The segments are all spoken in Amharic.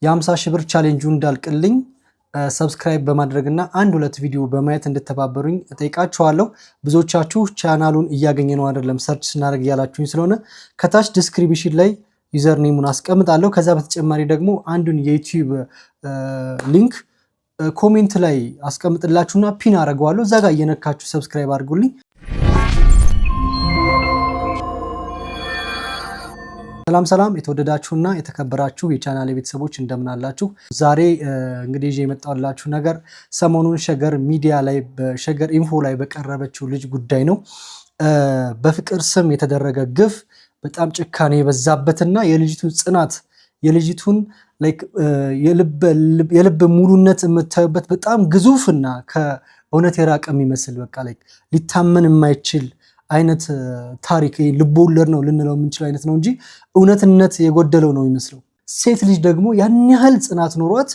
የ50 ሺህ ብር ቻሌንጁ እንዳልቅልኝ ሰብስክራይብ በማድረግና አንድ ሁለት ቪዲዮ በማየት እንድተባበሩኝ እጠይቃችኋለሁ። ብዙዎቻችሁ ቻናሉን እያገኘ ነው አይደለም ሰርች ስናደርግ ያላችሁኝ ስለሆነ ከታች ዲስክሪፕሽን ላይ ዩዘር ኔሙን አስቀምጣለሁ። ከዛ በተጨማሪ ደግሞ አንዱን የዩቲዩብ ሊንክ ኮሜንት ላይ አስቀምጥላችሁና ፒን አደርገዋለሁ። እዛ ጋር እየነካችሁ ሰብስክራይብ አድርጉልኝ። ሰላም የተወደዳችሁና የተከበራችሁ የቻናሌ ቤተሰቦች እንደምን አላችሁ? ዛሬ እንግዲህ ይዤ የመጣሁላችሁ ነገር ሰሞኑን ሸገር ሚዲያ ላይ በሸገር ኢንፎ ላይ በቀረበችው ልጅ ጉዳይ ነው። በፍቅር ስም የተደረገ ግፍ በጣም ጭካኔ የበዛበትና የልጅቱን ጽናት የልጅቱን የልብ ሙሉነት የምታዩበት በጣም ግዙፍና ከእውነት የራቀ የሚመስል በቃ ሊታመን የማይችል አይነት ታሪክ ልቦለድ ነው ልንለው የምንችለው አይነት ነው እንጂ እውነትነት የጎደለው ነው የሚመስለው። ሴት ልጅ ደግሞ ያን ያህል ጽናት ኖሯት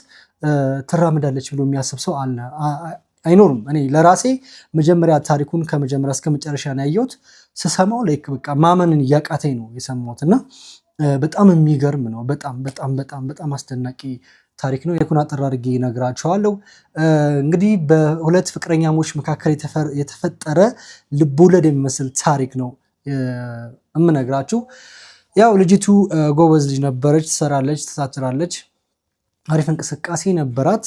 ትራመዳለች ብሎ የሚያስብ ሰው አይኖርም። እኔ ለራሴ መጀመሪያ ታሪኩን ከመጀመሪያ እስከ መጨረሻ ነው ያየሁት። ስሰማው በቃ ማመንን እያቃተኝ ነው የሰማሁትና በጣም የሚገርም ነው። በጣም አስደናቂ ታሪክ ነው። የኩን አጠር አድርጌ እነግራችኋለሁ። እንግዲህ በሁለት ፍቅረኛሞች መካከል የተፈጠረ ልቦለድ የሚመስል ታሪክ ነው የምነግራችሁ። ያው ልጅቱ ጎበዝ ልጅ ነበረች፣ ትሰራለች፣ ትሳትራለች፣ አሪፍ እንቅስቃሴ ነበራት።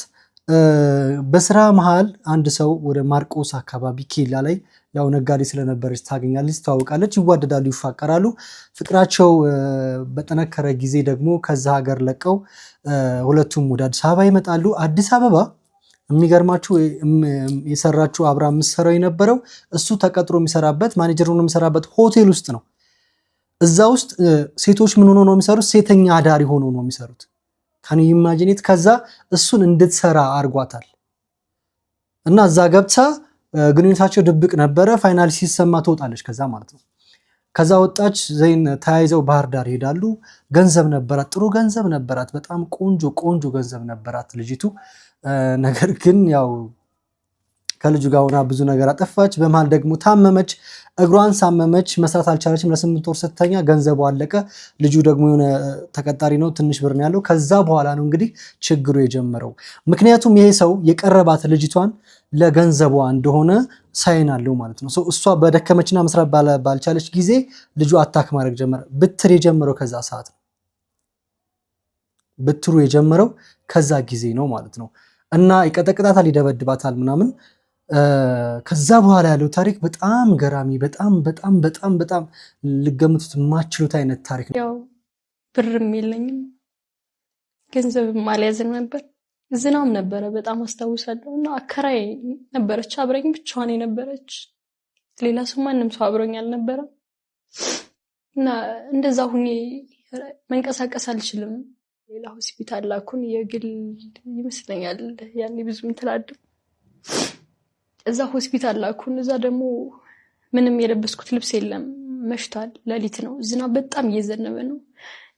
በስራ መሃል አንድ ሰው ወደ ማርቆስ አካባቢ ኬላ ላይ ያው ነጋዴ ስለነበረች ታገኛለች፣ ትተዋወቃለች፣ ይዋደዳሉ፣ ይፋቀራሉ። ፍቅራቸው በጠነከረ ጊዜ ደግሞ ከዛ ሀገር ለቀው ሁለቱም ወደ አዲስ አበባ ይመጣሉ። አዲስ አበባ የሚገርማችሁ የሰራችው አብራ የምትሰራው የነበረው እሱ ተቀጥሮ የሚሰራበት ማኔጀር ሆኖ የሚሰራበት ሆቴል ውስጥ ነው። እዛ ውስጥ ሴቶች ምን ሆኖ ነው የሚሰሩት? ሴተኛ አዳሪ ሆኖ ነው የሚሰሩት። ካን ዩ ኢማጂኔት? ከዛ እሱን እንድትሰራ አርጓታል እና እዛ ገብታ ግንኙነታቸው ድብቅ ነበረ። ፋይናሊ ሲሰማ ትወጣለች ከዛ ማለት ነው። ከዛ ወጣች፣ ዘይን ተያይዘው ባህር ዳር ይሄዳሉ። ገንዘብ ነበራት፣ ጥሩ ገንዘብ ነበራት፣ በጣም ቆንጆ ገንዘብ ነበራት ልጅቱ። ነገር ግን ያው ከልጁ ጋር ሆና ብዙ ነገር አጠፋች። በመሃል ደግሞ ታመመች፣ እግሯን ሳመመች፣ መስራት አልቻለችም። ለ8 ወር ስተኛ ገንዘቡ አለቀ። ልጁ ደግሞ የሆነ ተቀጣሪ ነው፣ ትንሽ ብር ነው ያለው። ከዛ በኋላ ነው እንግዲህ ችግሩ የጀመረው። ምክንያቱም ይሄ ሰው የቀረባት ልጅቷን ለገንዘቧ እንደሆነ ሳይን አለው ማለት ነው። እሷ በደከመችና መስራት ባልቻለች ጊዜ ልጁ አታክ ማድረግ ጀመረ። ብትር የጀመረው ከዛ ሰዓት ነው። ብትሩ የጀመረው ከዛ ጊዜ ነው ማለት ነው። እና ይቀጠቅጣታል፣ ይደበድባታል ምናምን። ከዛ በኋላ ያለው ታሪክ በጣም ገራሚ፣ በጣም ልገምቱት የማትችሉት አይነት ታሪክ ነው። ያው ብርም የለኝም ገንዘብም አልያዝም ነበር። ዝናም ነበረ በጣም አስታውሳለሁ። እና አከራይ ነበረች አብረኝ፣ ብቻዋን የነበረች፣ ሌላ ሰው ማንም ሰው አብሮኝ አልነበረም። እና እንደዛ ሁኜ መንቀሳቀስ አልችልም። ሌላ ሆስፒታል ላኩን፣ የግል ይመስለኛል ያኔ ብዙም ትላድም። እዛ ሆስፒታል ላኩን። እዛ ደግሞ ምንም የለበስኩት ልብስ የለም፣ መሽቷል፣ ሌሊት ነው፣ ዝናብ በጣም እየዘነበ ነው፣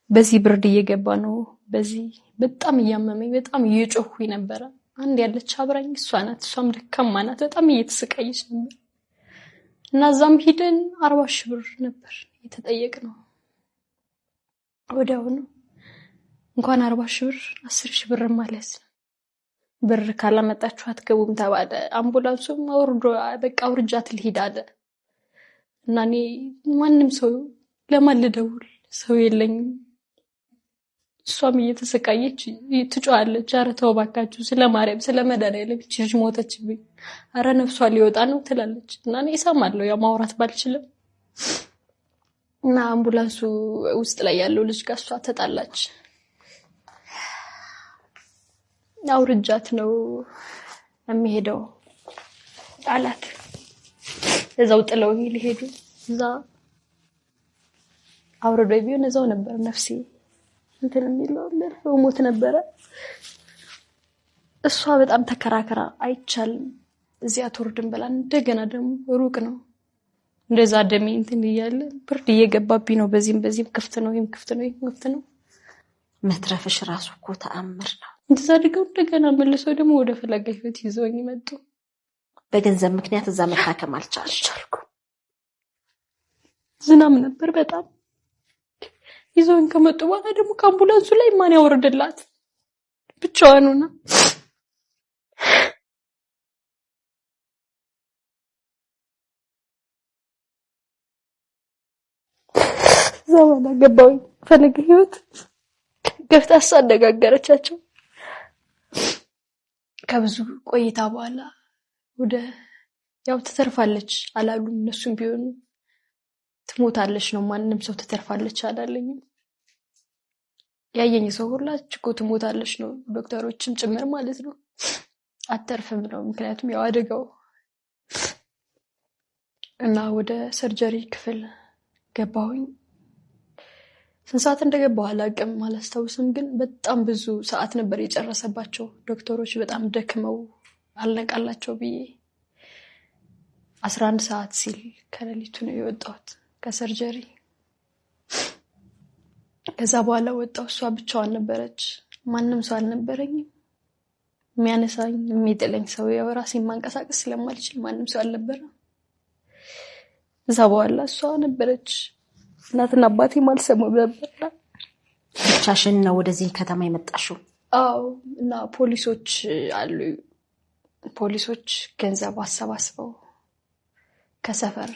በዚህ ብርድ እየገባ ነው፣ በዚህ በጣም እያመመኝ በጣም እየጮህኩኝ ነበረ። አንድ ያለች አብራኝ እሷ ናት። እሷም ደካማ ናት፣ በጣም እየተሰቃየች ነበር። እና እዛም ሂደን 40 ሺህ ብር ነበር የተጠየቅነው። ወዲያው ነው እንኳን 40 ሺህ ብር 10 ሺህ ብር ማለት ነው። ብር ካላመጣችሁ አትገቡም ተባለ። አምቡላንሱም በቃ አውርጃት ልሂድ አለ። እና እኔ ማንም ሰው ለማን ልደውል? ሰው የለኝም። እሷም እየተሰቃየች ትጮሃለች። ኧረ ተው እባካችሁ፣ ስለማርያም ስለመድኃኒዓለም ልጅ ሞተችብኝ፣ ኧረ ነፍሷ ሊወጣ ነው ትላለች። እና እኔ እሰማለሁ፣ ያው ማውራት ባልችልም። እና አምቡላንሱ ውስጥ ላይ ያለው ልጅ ጋር እሷ ተጣላች። አውርጃት ነው የሚሄደው አላት። እዛው ጥለው ሊሄዱ እዛ አውርዶ ቢሆን እዛው ነበር ነፍሴ እንትን የሚለው ሞት ነበረ። እሷ በጣም ተከራከራ አይቻልም እዚያ አትወርድም ብላ፣ እንደገና ደግሞ ሩቅ ነው እንደዛ ደሜ እንትን እያለ ብርድ እየገባብኝ ነው፣ በዚህም ክፍት ነው፣ ይሄም ክፍት ነው። መትረፍሽ ራሱ እኮ ተአምር ነው። እንደዛ አድርገው እንደገና መልሰው ደግሞ ወደ ፈለገ ህይወት ይዘውኝ መጡ። በገንዘብ ምክንያት እዛ መታከም አልቻልኩም። ዝናብ ነበር በጣም። ይዘውኝ ከመጡ በኋላ ደግሞ ከአምቡላንሱ ላይ ማን ያወርድላት? ብቻዋን ሆና ዘመን ገባሁኝ ፈለገ ህይወት ገፍታ አሳደጋገረቻቸው። ከብዙ ቆይታ በኋላ ወደ ያው ትተርፋለች አላሉም። እነሱም ቢሆን ትሞታለች ነው፣ ማንንም ሰው ትተርፋለች አላለኝም። ያየኝ ሰው ሁላ እኮ ትሞታለች ነው፣ ዶክተሮችም ጭምር ማለት ነው። አተርፍም ነው፣ ምክንያቱም ያው አደጋው እና ወደ ሰርጀሪ ክፍል ገባሁኝ። ስንት ሰዓት እንደገባሁ አላውቅም፣ አላስታውስም። ግን በጣም ብዙ ሰዓት ነበር የጨረሰባቸው ዶክተሮች፣ በጣም ደክመው አልነቃላቸው ብዬ 11 ሰዓት ሲል ከሌሊቱ ነው የወጣሁት ከሰርጀሪ። ከዛ በኋላ ወጣሁ። እሷ ብቻዋን ነበረች፣ ማንም ሰው አልነበረኝም። የሚያነሳኝ የሚጥለኝ ሰው፣ ያው ራሴን ማንቀሳቀስ ስለማልችል ማንም ሰው አልነበረም። ከዛ በኋላ እሷ ነበረች። እናትና አባቴ ማልሰማው ነበር። ብቻሽን ነው ወደዚህ ከተማ የመጣሽው? አዎ። እና ፖሊሶች አሉ። ፖሊሶች ገንዘብ አሰባስበው ከሰፈር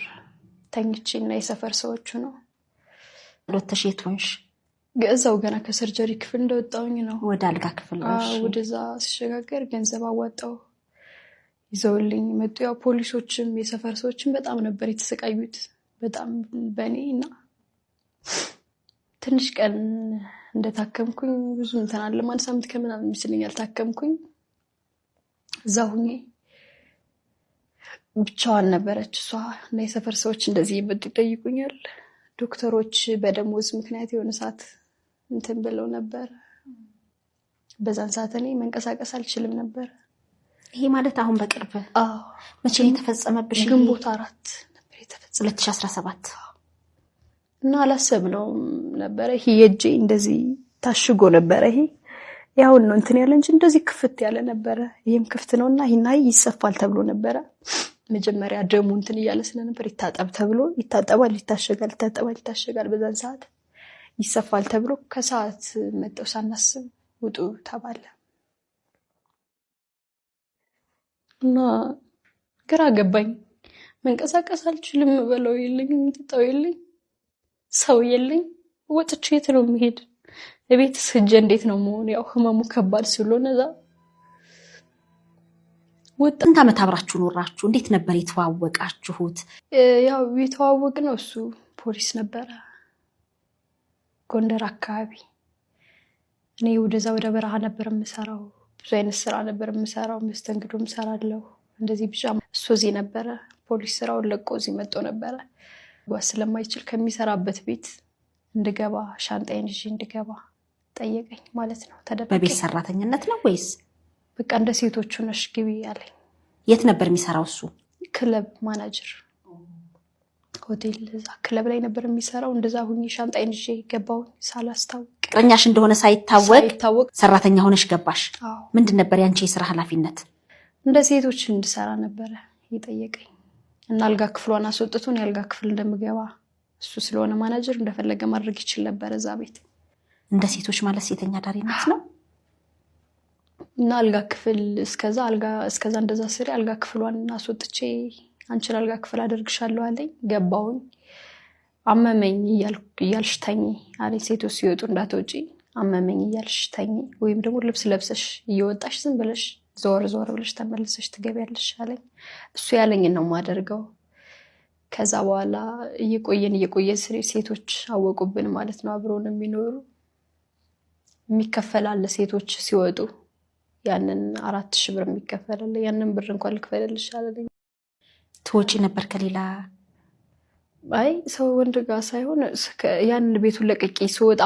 ተኝቼና የሰፈር ሰዎቹ ነው ሎተሽ የት ሆንሽ? እዛው ገና ከሰርጀሪ ክፍል እንደወጣሁኝ ነው ወደ አልጋ ክፍል ነው። ወደዛ ሲሸጋገር ገንዘብ አዋጣው ይዘውልኝ መጡ። ያው ፖሊሶችም የሰፈር ሰዎችም በጣም ነበር የተሰቃዩት፣ በጣም በኔ እና ትንሽ ቀን እንደታከምኩኝ ብዙ እንትን አለ ማለት ሳምንት ከምናምን ይመስለኛል ታከምኩኝ። እዛ ሁኜ ብቻዋን ነበረች እሷ እና የሰፈር ሰዎች እንደዚህ ይመጡ ይጠይቁኛል። ዶክተሮች በደሞዝ ምክንያት የሆነ ሰዓት እንትን ብለው ነበር። በዛን ሰዓት እኔ መንቀሳቀስ አልችልም ነበር። ይሄ ማለት አሁን በቅርብ? አዎ። መቼ የተፈጸመብሽ? ግንቦት 4 ነበር የተፈጸመው 2017 እና አላሰብነውም ነበረ። ይሄ የእጄ እንደዚህ ታሽጎ ነበረ። ይሄ ያው ነው እንትን ያለ እንጂ እንደዚህ ክፍት ያለ ነበረ። ይሄም ክፍት ነውና ይሄና ይሰፋል ተብሎ ነበረ። መጀመሪያ ደሙ እንትን እያለ ስለነበር ይታጠብ ተብሎ ይታጠባል፣ ይታሸጋል፣ ይታጠባል፣ ይታሸጋል። በዛን ሰዓት ይሰፋል ተብሎ ከሰዓት መጣው ሳናስብ ውጡ ተባለ እና ግራ ገባኝ። መንቀሳቀስ አልችልም፣ በለው የለኝ፣ ምጥጣው የለኝ፣ ሰው የለኝ። ወጥቼ የት ነው የምሄድ? ለቤትስ ሂጅ እንዴት ነው መሆን? ያው ህመሙ ከባድ ስለሆነ እዛ ወጣ። ስንት ዓመት አብራችሁ ኖራችሁ? እንዴት ነበር የተዋወቃችሁት? ያው የተዋወቅነው እሱ ፖሊስ ነበረ ጎንደር አካባቢ። እኔ ወደዛ ወደ በረሃ ነበር የምሰራው። ብዙ አይነት ስራ ነበር የምሰራው። መስተንግዶም እሰራለሁ እንደዚህ ብቻ። እሱ እዚህ ነበረ። ፖሊስ ስራውን ለቆ እዚህ መጥቶ ነበረ። ስለማይችል ከሚሰራበት ቤት እንድገባ ሻንጣዬን ይዤ እንድገባ ጠየቀኝ ማለት ነው። ተደበቀ። በቤት ሰራተኝነት ነው ወይስ? በቃ እንደ ሴቶቹ ነሽ ግቢ አለኝ። የት ነበር የሚሰራው እሱ? ክለብ ማናጀር ሆቴል፣ እዛ ክለብ ላይ ነበር የሚሰራው። እንደዛ ሁኚ ሻንጣዬን ይዤ ገባሁ ሳላስታውቅ። ፍቅረኛሽ እንደሆነ ሳይታወቅ ሰራተኛ ሆነሽ ገባሽ? አዎ። ምንድን ነበር ያንቺ የስራ ኃላፊነት? እንደ ሴቶች እንድሰራ ነበረ የጠየቀኝ እና አልጋ ክፍሏን አስወጥቶን የአልጋ ክፍል እንደምገባ እሱ ስለሆነ ማናጀር እንደፈለገ ማድረግ ይችል ነበር እዛ ቤት። እንደ ሴቶች ማለት ሴተኛ ዳሪነት ነው። እና አልጋ ክፍል እስከዛ እንደዛ ስሪ አልጋ ክፍሏን አስወጥቼ አንቺን አልጋ ክፍል አደርግሻለሁ አለኝ። ገባሁኝ። አመመኝ እያልሽ ተኝ አለኝ። ሴቶች ሲወጡ እንዳትወጪ አመመኝ እያልሽ ተኝ፣ ወይም ደግሞ ልብስ ለብሰሽ እየወጣሽ ዝም ብለሽ ዞር ብለሽ ተመልሰሽ ትገቢያለሽ አለኝ። እሱ ያለኝን ነው የማደርገው። ከዛ በኋላ እየቆየ ሴቶች አወቁብን ማለት ነው። አብረውን የሚኖሩ የሚከፈላል ሴቶች ሲወጡ ያንን 4000 ብር የሚከፈላል። ያንን ብር እንኳን ልክፈልልሽ አለኝ። ትወጪ ነበር ከሌላ? አይ ሰው ወንድ ጋር ሳይሆን ያንን ቤቱን ለቅቄ ስወጣ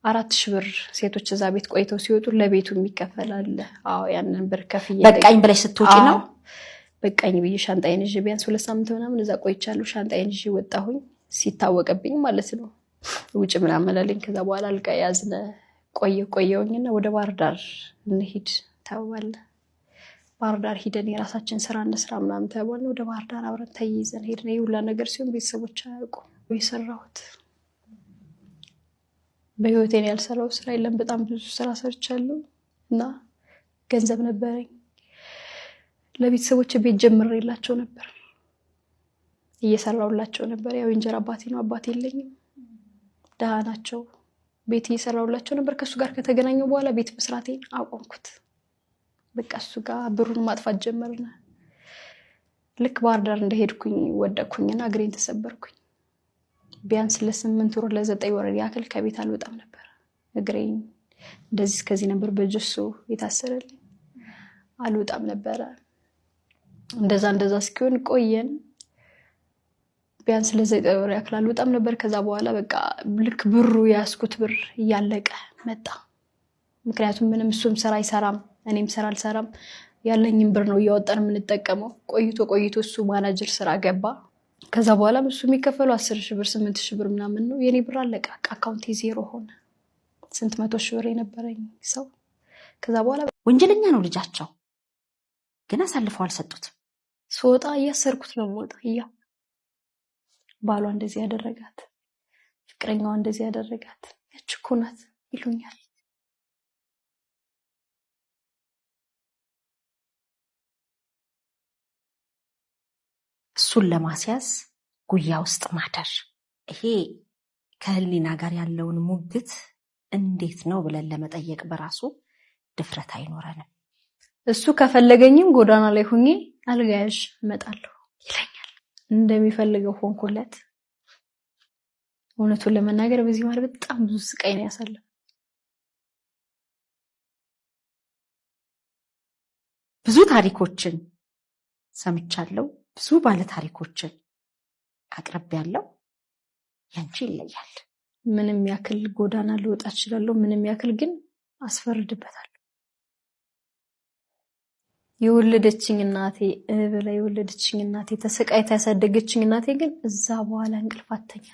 4000 ብር ሴቶች እዛ ቤት ቆይተው ሲወጡ ለቤቱ የሚከፈላል። አዎ ያንን ብር ከፍዬ በቃኝ ብለሽ ስትወጪ ነው? በቃኝ ብዬ ሻንጣዬን ይዤ ቢያንስ 2 ሳምንት ምናምን እዛ ቆይቻለሁ። ሻንጣዬን ይዤ ወጣሁኝ ሲታወቅብኝ ማለት ነው። ውጭ ምናምን አለኝ። ከዛ በኋላ አልጋ ያዝነ ቆየውኝና ወደ ባህር ዳር እንሂድ ተባለ። ባህር ዳር ሂደን የራሳችን ስራ እንስራ ምናምን ተባለ። ወደ ባህር ዳር አብረን ተይዘን ሄድን። ይሁላ ነገር ሲሆን ቤተሰቦች አያውቁም። የሰራሁት በህይወቴን ያልሰራው ስራ የለም። በጣም ብዙ ስራ ሰርቻለሁ እና ገንዘብ ነበረኝ። ለቤተሰቦች ቤት ጀምሬላቸው ነበር፣ እየሰራውላቸው ነበር። ያው እንጀራ አባቴ ነው፣ አባቴ የለኝም፣ ደሃ ናቸው። ቤት እየሰራውላቸው ነበር። ከሱ ጋር ከተገናኘው በኋላ ቤት መስራቴን አቆምኩት። በቃ እሱ ጋር ብሩን ማጥፋት ጀመርና ልክ ባህር ዳር እንደሄድኩኝ ወደኩኝና እግሬን ተሰበርኩኝ። ቢያንስ ለ8 ወር ለ9 ወር ያክል ከቤት አልወጣም ነበር። እግሬን እንደዚህ እስከዚህ ነበር በጀሶ የታሰረልኝ፣ አልወጣም ነበር። እንደዛ እስኪሆን ቆየን። ቢያንስ ለ9 ወር ያክል አልወጣም ነበር። ከዛ በኋላ በቃ ልክ ብሩ ያስኩት ብር እያለቀ መጣ። ምክንያቱም ምንም እሱም ስራ አይሰራም፣ እኔም ስራ አልሰራም። ያለኝም ብር ነው እያወጣን የምንጠቀመው። ቆይቶ እሱ ማናጀር ስራ ገባ። ከዛ በኋላ እሱ የሚከፈለው 10,000 ብር 8,000 ብር ምናምን ነው። የኔ ብር አለቀ። አካውንቴ ዜሮ ሆነ። ስንት 100,000 ብር የነበረኝ ሰው። ከዛ በኋላ ወንጀለኛ ነው ልጃቸው፣ ግን አሳልፈው አልሰጡት። ስወጣ እያሰርኩት ነው የምወጣ። ባሏ እንደዚህ ያደረጋት፣ ፍቅረኛዋ እንደዚህ ያደረጋት፣ ያች እኮ ናት ይሉኛል። እሱን ለማስያዝ ጉያ ውስጥ ማደር፣ ይሄ ከህሊና ጋር ያለውን ሙግት እንዴት ነው ብለን ለመጠየቅ በራሱ ድፍረት አይኖረንም። እሱ ከፈለገኝም ጎዳና ላይ ሁኜ አልጋያዥ እመጣለሁ ይለኛል። እንደሚፈልገው ሆንኩለት። እውነቱን ለመናገር በዚህ ማለት በጣም ብዙ ስቃይ ነው ያሳለፈው። ብዙ ታሪኮችን ሰምቻለሁ፣ ብዙ ባለ ታሪኮችን አቅርቤያለሁ። ያንቺ ይለያል። ምንም ያክል ጎዳና ልወጣ እችላለሁ፣ ምንም ያክል ግን አስፈርድበታለሁ። የወለደችኝ እናቴ ብላ የወለደችኝ እናቴ ተሰቃይታ ያሳደገችኝ እናቴ ግን እዛ በኋላ እንቅልፍ አተኛ።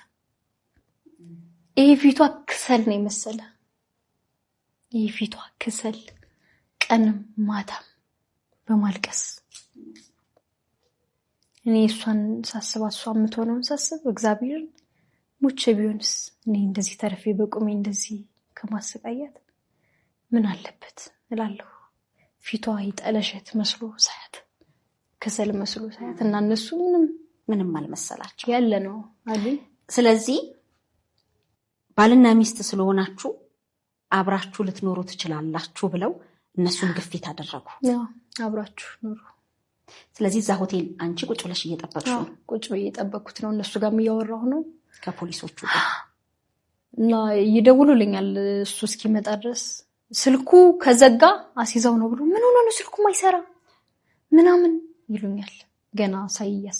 ይሄ ፊቷ ክሰል ነው የመሰለ፣ ይሄ ፊቷ ክሰል፣ ቀንም ማታም በማልቀስ እኔ እሷን ሳስባት እሷ የምትሆነውን ሳስብ እግዚአብሔር ሙቼ ቢሆንስ እኔ እንደዚህ ተርፌ በቁሜ እንደዚህ ከማሰቃያት ምን አለበት እላለሁ። ፊቷ ይጠለሸት መስሎ ሳያት፣ ከሰል መስሎ ሳያት እና እነሱ ምንም አልመሰላቸው ያለ ነው አይደል። ስለዚህ ባልና ሚስት ስለሆናችሁ አብራችሁ ልትኖሩ ትችላላችሁ ብለው እነሱን ግፊት አደረጉ። ያው አብራችሁ ኑሩ። ስለዚህ እዛ ሆቴል አንቺ ቁጭ ብለሽ እየጠበቅሽ ነው? ቁጭ ብዬ እየጠበቅኩት ነው። እነሱ ጋርም እያወራሁ ነው ከፖሊሶቹ ጋር እና ይደውሉልኛል እሱ እስኪመጣ ድረስ። ስልኩ ከዘጋ አሲዛው ነው ብሎ ምን ሆነ ነው ስልኩ ማይሰራ ምናምን ይሉኛል ገና ሳይያስ።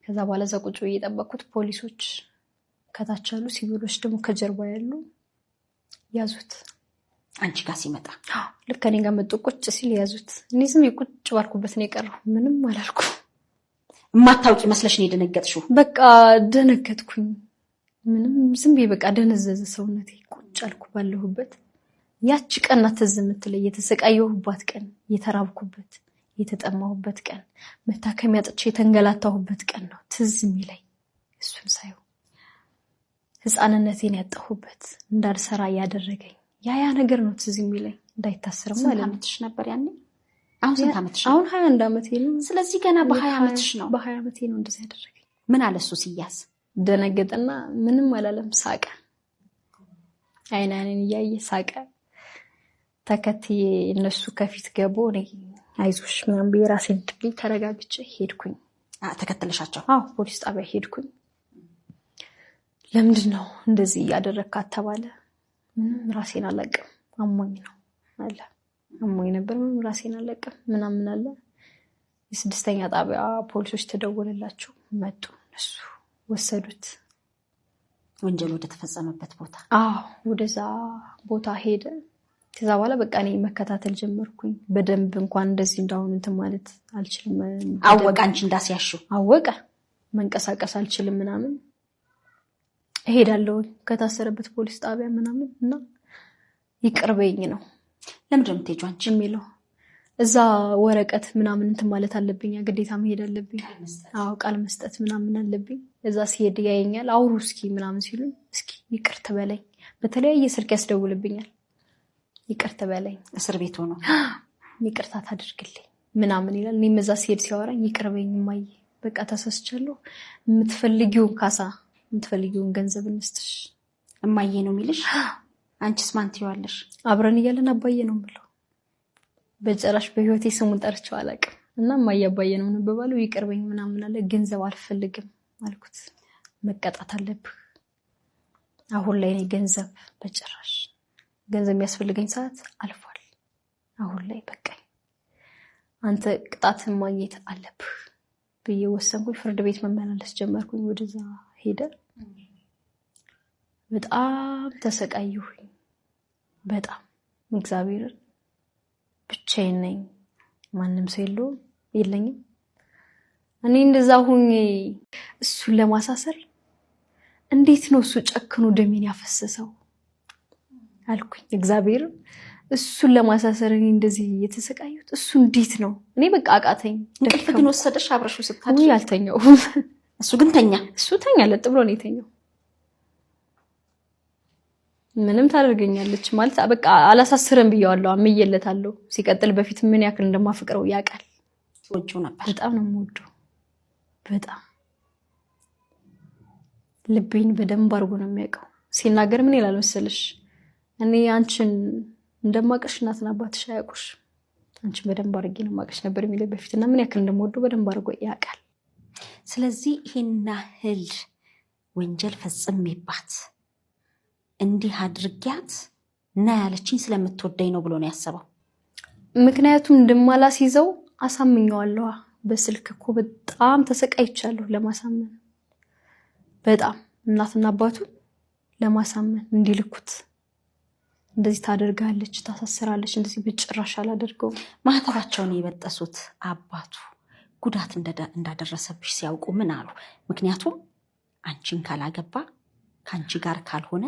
ከዛ በኋላ እዛ ቁጭ ብዬ እየጠበቅኩት ፖሊሶች ከታች ያሉ፣ ሲቪሎች ደግሞ ከጀርባ ያሉ ያዙት። አንቺ ጋር ሲመጣ ልክ እኔ ጋር መጡ። ቁጭ ሲል ያዙት። እኔ ዝም ቁጭ ባልኩበት ነው የቀረው። ምንም አላልኩ። የማታውቂ መስለሽ ነው የደነገጥሽው? በቃ ደነገጥኩኝ። ምንም ዝም ብዬ በቃ ደነዘዘ ሰውነቴ። ቁጭ አልኩ ባለሁበት። ያቺ ቀን ናት ትዝ የምትለኝ። የተሰቃየሁባት ቀን፣ የተራብኩበት፣ የተጠማሁበት ቀን፣ መታከሚያ አጥቼ የተንገላታሁበት ቀን ነው ትዝ የሚለኝ። እሱን ሳይሆን ህፃንነቴን ያጣሁበት፣ እንዳልሰራ ያደረገኝ ያ ነገር ነው ትዝ የሚለኝ። እንዳይታሰር ማለት ነው። ስንት ዓመትሽ ነበር ያኔ? አሁን ስንት ዓመትሽ? አሁን 21 ዓመቴ ነው። ስለዚህ ገና በ20 ዓመትሽ ነው። በ20 ዓመቴ ነው እንደዚህ ያደረገኝ። ምን አለ እሱ ሲያዝ? ደነገጠና ምንም አላለም፣ ሳቀ። አይናኔን እያየ ሳቀ። ተከትዬ እነሱ ከፊት ገቡ። እኔ አይዞሽ ምናምን ብዬ ራሴን ድቤ ተረጋግጬ ሄድኩኝ። ተከተለሻቸው? አዎ ፖሊስ ጣቢያ ሄድኩኝ። ለምንድን ነው እንደዚህ እያደረግካት ተባለ። ራሴን አለቅም አሞኝ ነው አለ። አሞኝ ነበር ራሴን አለቅም ምናምን አለ። የ6ኛ ጣቢያ ፖሊሶች ተደወለላቸው፣ መጡ። እነሱ ወሰዱት ወንጀል ወደ ተፈጸመበት ቦታ። አዎ ወደዛ ቦታ ሄደ። ከዛ በኋላ በቃ እኔ መከታተል ጀመርኩኝ። በደንብ እንኳን እንደዚህ እንዳሁን እንትን ማለት አልችልም። አወቀ አንቺ እንዳስያሽው? አወቀ። መንቀሳቀስ አልችልም ምናምን። እሄዳለሁ ከታሰረበት ፖሊስ ጣቢያ ምናምን እና ይቅርበኝ ነው። ለምንድን ነው የምትሄጂው አንቺ? የሚለው እዛ ወረቀት ምናምን እንትን ማለት አለብኝ፣ ግዴታ መሄድ አለብኝ። አዎ ቃል መስጠት ምናምን አለብኝ። እዛ ሲሄድ ያየኛል። አውሩ እስኪ ምናምን ሲሉ እስኪ ይቅር ትበለኝ፣ በተለያየ ስልክ ያስደውልብኛል። ይቅር ትበለኝ። እስር ቤት ሆኖ? ይቅርታ ታድርግልኝ ምናምን ይላል። እኔም እዛ ሲሄድ ሲያወራኝ ይቅርበኝ እማዬ በቃ ተሳስቻለሁ፣ የምትፈልጊውን ካሳ የምትፈልጊውን ገንዘብ እንስጥሽ እማዬ ነው የሚልሽ? አንቺስ ማን ትይዋለሽ? አብረን እያለን አባዬ ነው የምለው። በጭራሽ በህይወቴ ስሙን ጠርቼው አላውቅም። እና እማዬ አባዬ ነው የምንባባለው። ይቅርበኝ ምናምን አለ። ገንዘብ አልፈልግም አልኩት። መቀጣት አለብህ አሁን ላይ እኔ ገንዘብ በጭራሽ ገንዘብ የሚያስፈልገኝ ሰዓት አልፏል። አሁን ላይ በቃኝ፣ አንተ ቅጣትን ማግኘት አለብህ ብዬ ወሰንኩኝ። ፍርድ ቤት መመላለስ ጀመርኩኝ። ወደዛ ሄደ። በጣም ተሰቃየሁኝ። በጣም እግዚአብሔርን ብቻዬን ነኝ፣ ማንም ሰው የለኝም። እኔ እንደዛ ሁኜ እሱን ለማሳሰር እንዴት ነው እሱ ጨክኖ ደሜን ያፈሰሰው አልኩኝ። እግዚአብሔርን እሱን ለማሳሰር እኔ እንደዚህ የተሰቃየሁት እሱ እንዴት ነው? እኔ በቃ አቃተኝ። እንቅልፍ ግን ወሰደሽ አብረሽው ስታድሪ? አልተኛውም። እሱ ግን ተኛ። እሱ ተኛ፣ ለጥ ብሎ ነው የተኛው። ምንም ታደርገኛለች ማለት በቃ አላሳስረም ብየዋለሁ፣ አምዬለታለሁ። ሲቀጥል በፊት ምን ያክል እንደማፍቅረው ያውቃል። ወጪው ነበር። በጣም ነው የምወደው። በጣም ልቤን በደንብ አድርጎ ነው የሚያውቀው። ሲናገር ምን ይላል መሰለሽ? እኔ አንቺን እንደማቀሽ እናትና አባትሽ አያውቁሽ፣ አንቺን በደንብ አድርጌ ነው የማቀሽ ነበር የሚለው በፊትና ምን ያክል እንደምወደው በደንብ አድርጎ ያውቃል። ስለዚህ ይሄን ያህል ወንጀል ፈጽሜባት እንዲህ አድርጊያት እና ያለችኝ ስለምትወደኝ ነው ብሎ ነው ያሰበው። ምክንያቱም እንደማላስይዘው አሳምኘዋለሁ። በስልክ እኮ በጣም ተሰቃይቻለሁ ለማሳመን፣ በጣም እናትና አባቱን ለማሳመን እንዲልኩት። እንደዚህ ታደርጋለች፣ ታሳስራለች፣ እንደዚህ በጭራሽ አላደርገውም። ማህተባቸውን የበጠሱት አባቱ ጉዳት እንዳደረሰብሽ ሲያውቁ ምን አሉ? ምክንያቱም አንቺን ካላገባ ከአንቺ ጋር ካልሆነ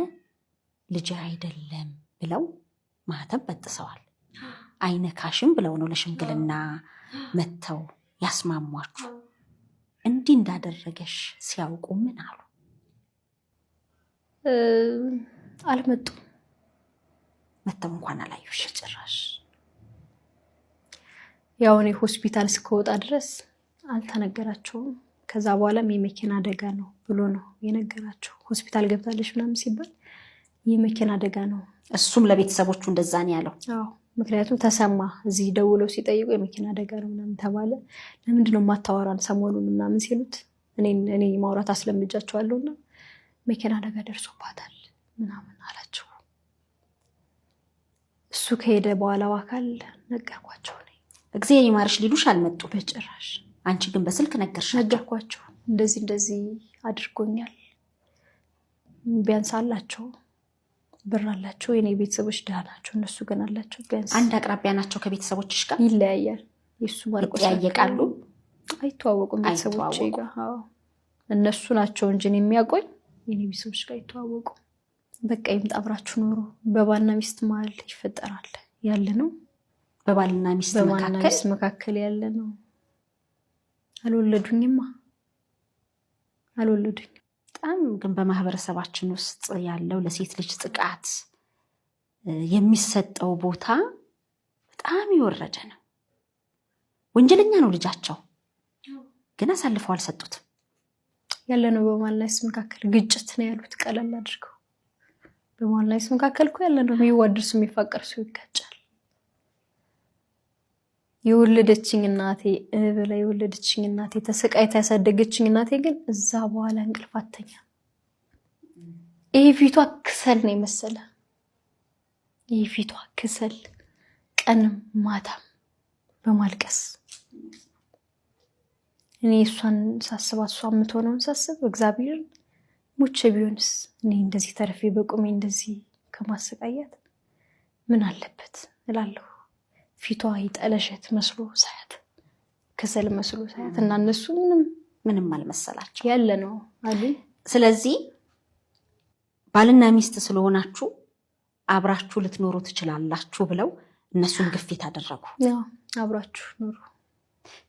ልጅ አይደለም ብለው ማህተብ በጥሰዋል። አይነካሽም ብለው ነው ለሽምግልና መተው ያስማሟችሁ። እንዲህ እንዳደረገሽ ሲያውቁ ምን አሉ? አልመጡም። መተው እንኳን አላዩሽ ጭራሽ። ያው እኔ ሆስፒታል እስከወጣ ድረስ አልተነገራቸውም። ከዛ በኋላም የመኪና አደጋ ነው ብሎ ነው የነገራቸው። ሆስፒታል ገብታለች ምናምን ሲባል የመኪና አደጋ ነው። እሱም ለቤተሰቦቹ እንደዛ ነው ያለው። አዎ፣ ምክንያቱም ተሰማ። እዚህ ደውለው ሲጠይቁ የመኪና አደጋ ነው ምናምን ተባለ። ለምንድነው የማታወራን ሰሞኑን ምናምን ሲሉት እኔ ማውራት አስለምጃቸዋለሁና መኪና አደጋ ደርሶባታል ምናምን አላቸው። እሱ ከሄደ በኋላ አካል ነገርኳቸው። እግዚአብሔር ይማርሽ ሊሉሽ አልመጡ በጭራሽ። አንቺ ግን በስልክ ነገርኳቸው። እንደዚህ አድርጎኛል። ቢያንስ አላቸው፣ ብር አላቸው። የኔ ቤተሰቦች ድሃ ናቸው፣ እነሱ ግን አላቸው። ቢያንስ አንድ አቅራቢያ ናቸው ከቤተሰቦች ጋር። ይለያያል። የሱ ማርቆስ ያየቃሉ፣ አይተዋወቁም ቤተሰቦች ጋር። አዎ እነሱ ናቸው እንጂ የሚያቆኝ የኔ ቤተሰቦች ጋር አይተዋወቁም። በቃ ይምጣ አብራችሁ ኖሮ በባልና ሚስት መሀል ይፈጠራል ያለ ነው። በባልና ሚስት መካከል ያለ ነው። አልወለዱኝም። በጣም ግን በማህበረሰባችን ውስጥ ያለው ለሴት ልጅ ጥቃት የሚሰጠው ቦታ በጣም የወረደ ነው። ወንጀለኛ ነው ልጃቸው፣ ግን አሳልፈው አልሰጡትም። ያለ ነው በባልና ሚስት መካከል ግጭት ነው ያሉት ቀለል አድርገው። በባልና ሚስት መካከል እኮ ያለ ነው የሚዋደድ ሰው የሚፋቀር ሰው ይጋጫል። የወለደችኝ እናቴ ተሰቃይታ ያሳደገችኝ እናቴ ግን እዛ በኋላ እንቅልፍ አተኛ። ይሄ ፊቷ ክሰል ነው የመሰለ። ይሄ ፊቷ ክሰል፣ ቀንም ማታም በማልቀስ እኔ እሷን ሳስባት እሷ የምትሆነውን ሳስብ እግዚአብሔርን ሙቼ ቢሆንስ እኔ እንደዚህ ተርፌ በቁሜ እንደዚህ ከማሰቃያት ምን አለበት እላለሁ። ፊቷ ይጠለሸት መስሎ ሳያት፣ ከሰል መስሎ ሳያት እና እነሱ ምንም አልመሰላቸው ያለ ነው አሉ። ስለዚህ ባልና ሚስት ስለሆናችሁ አብራችሁ ልትኖሩ ትችላላችሁ ብለው እነሱን ግፊት አደረጉ። ያው አብራችሁ ኖሩ።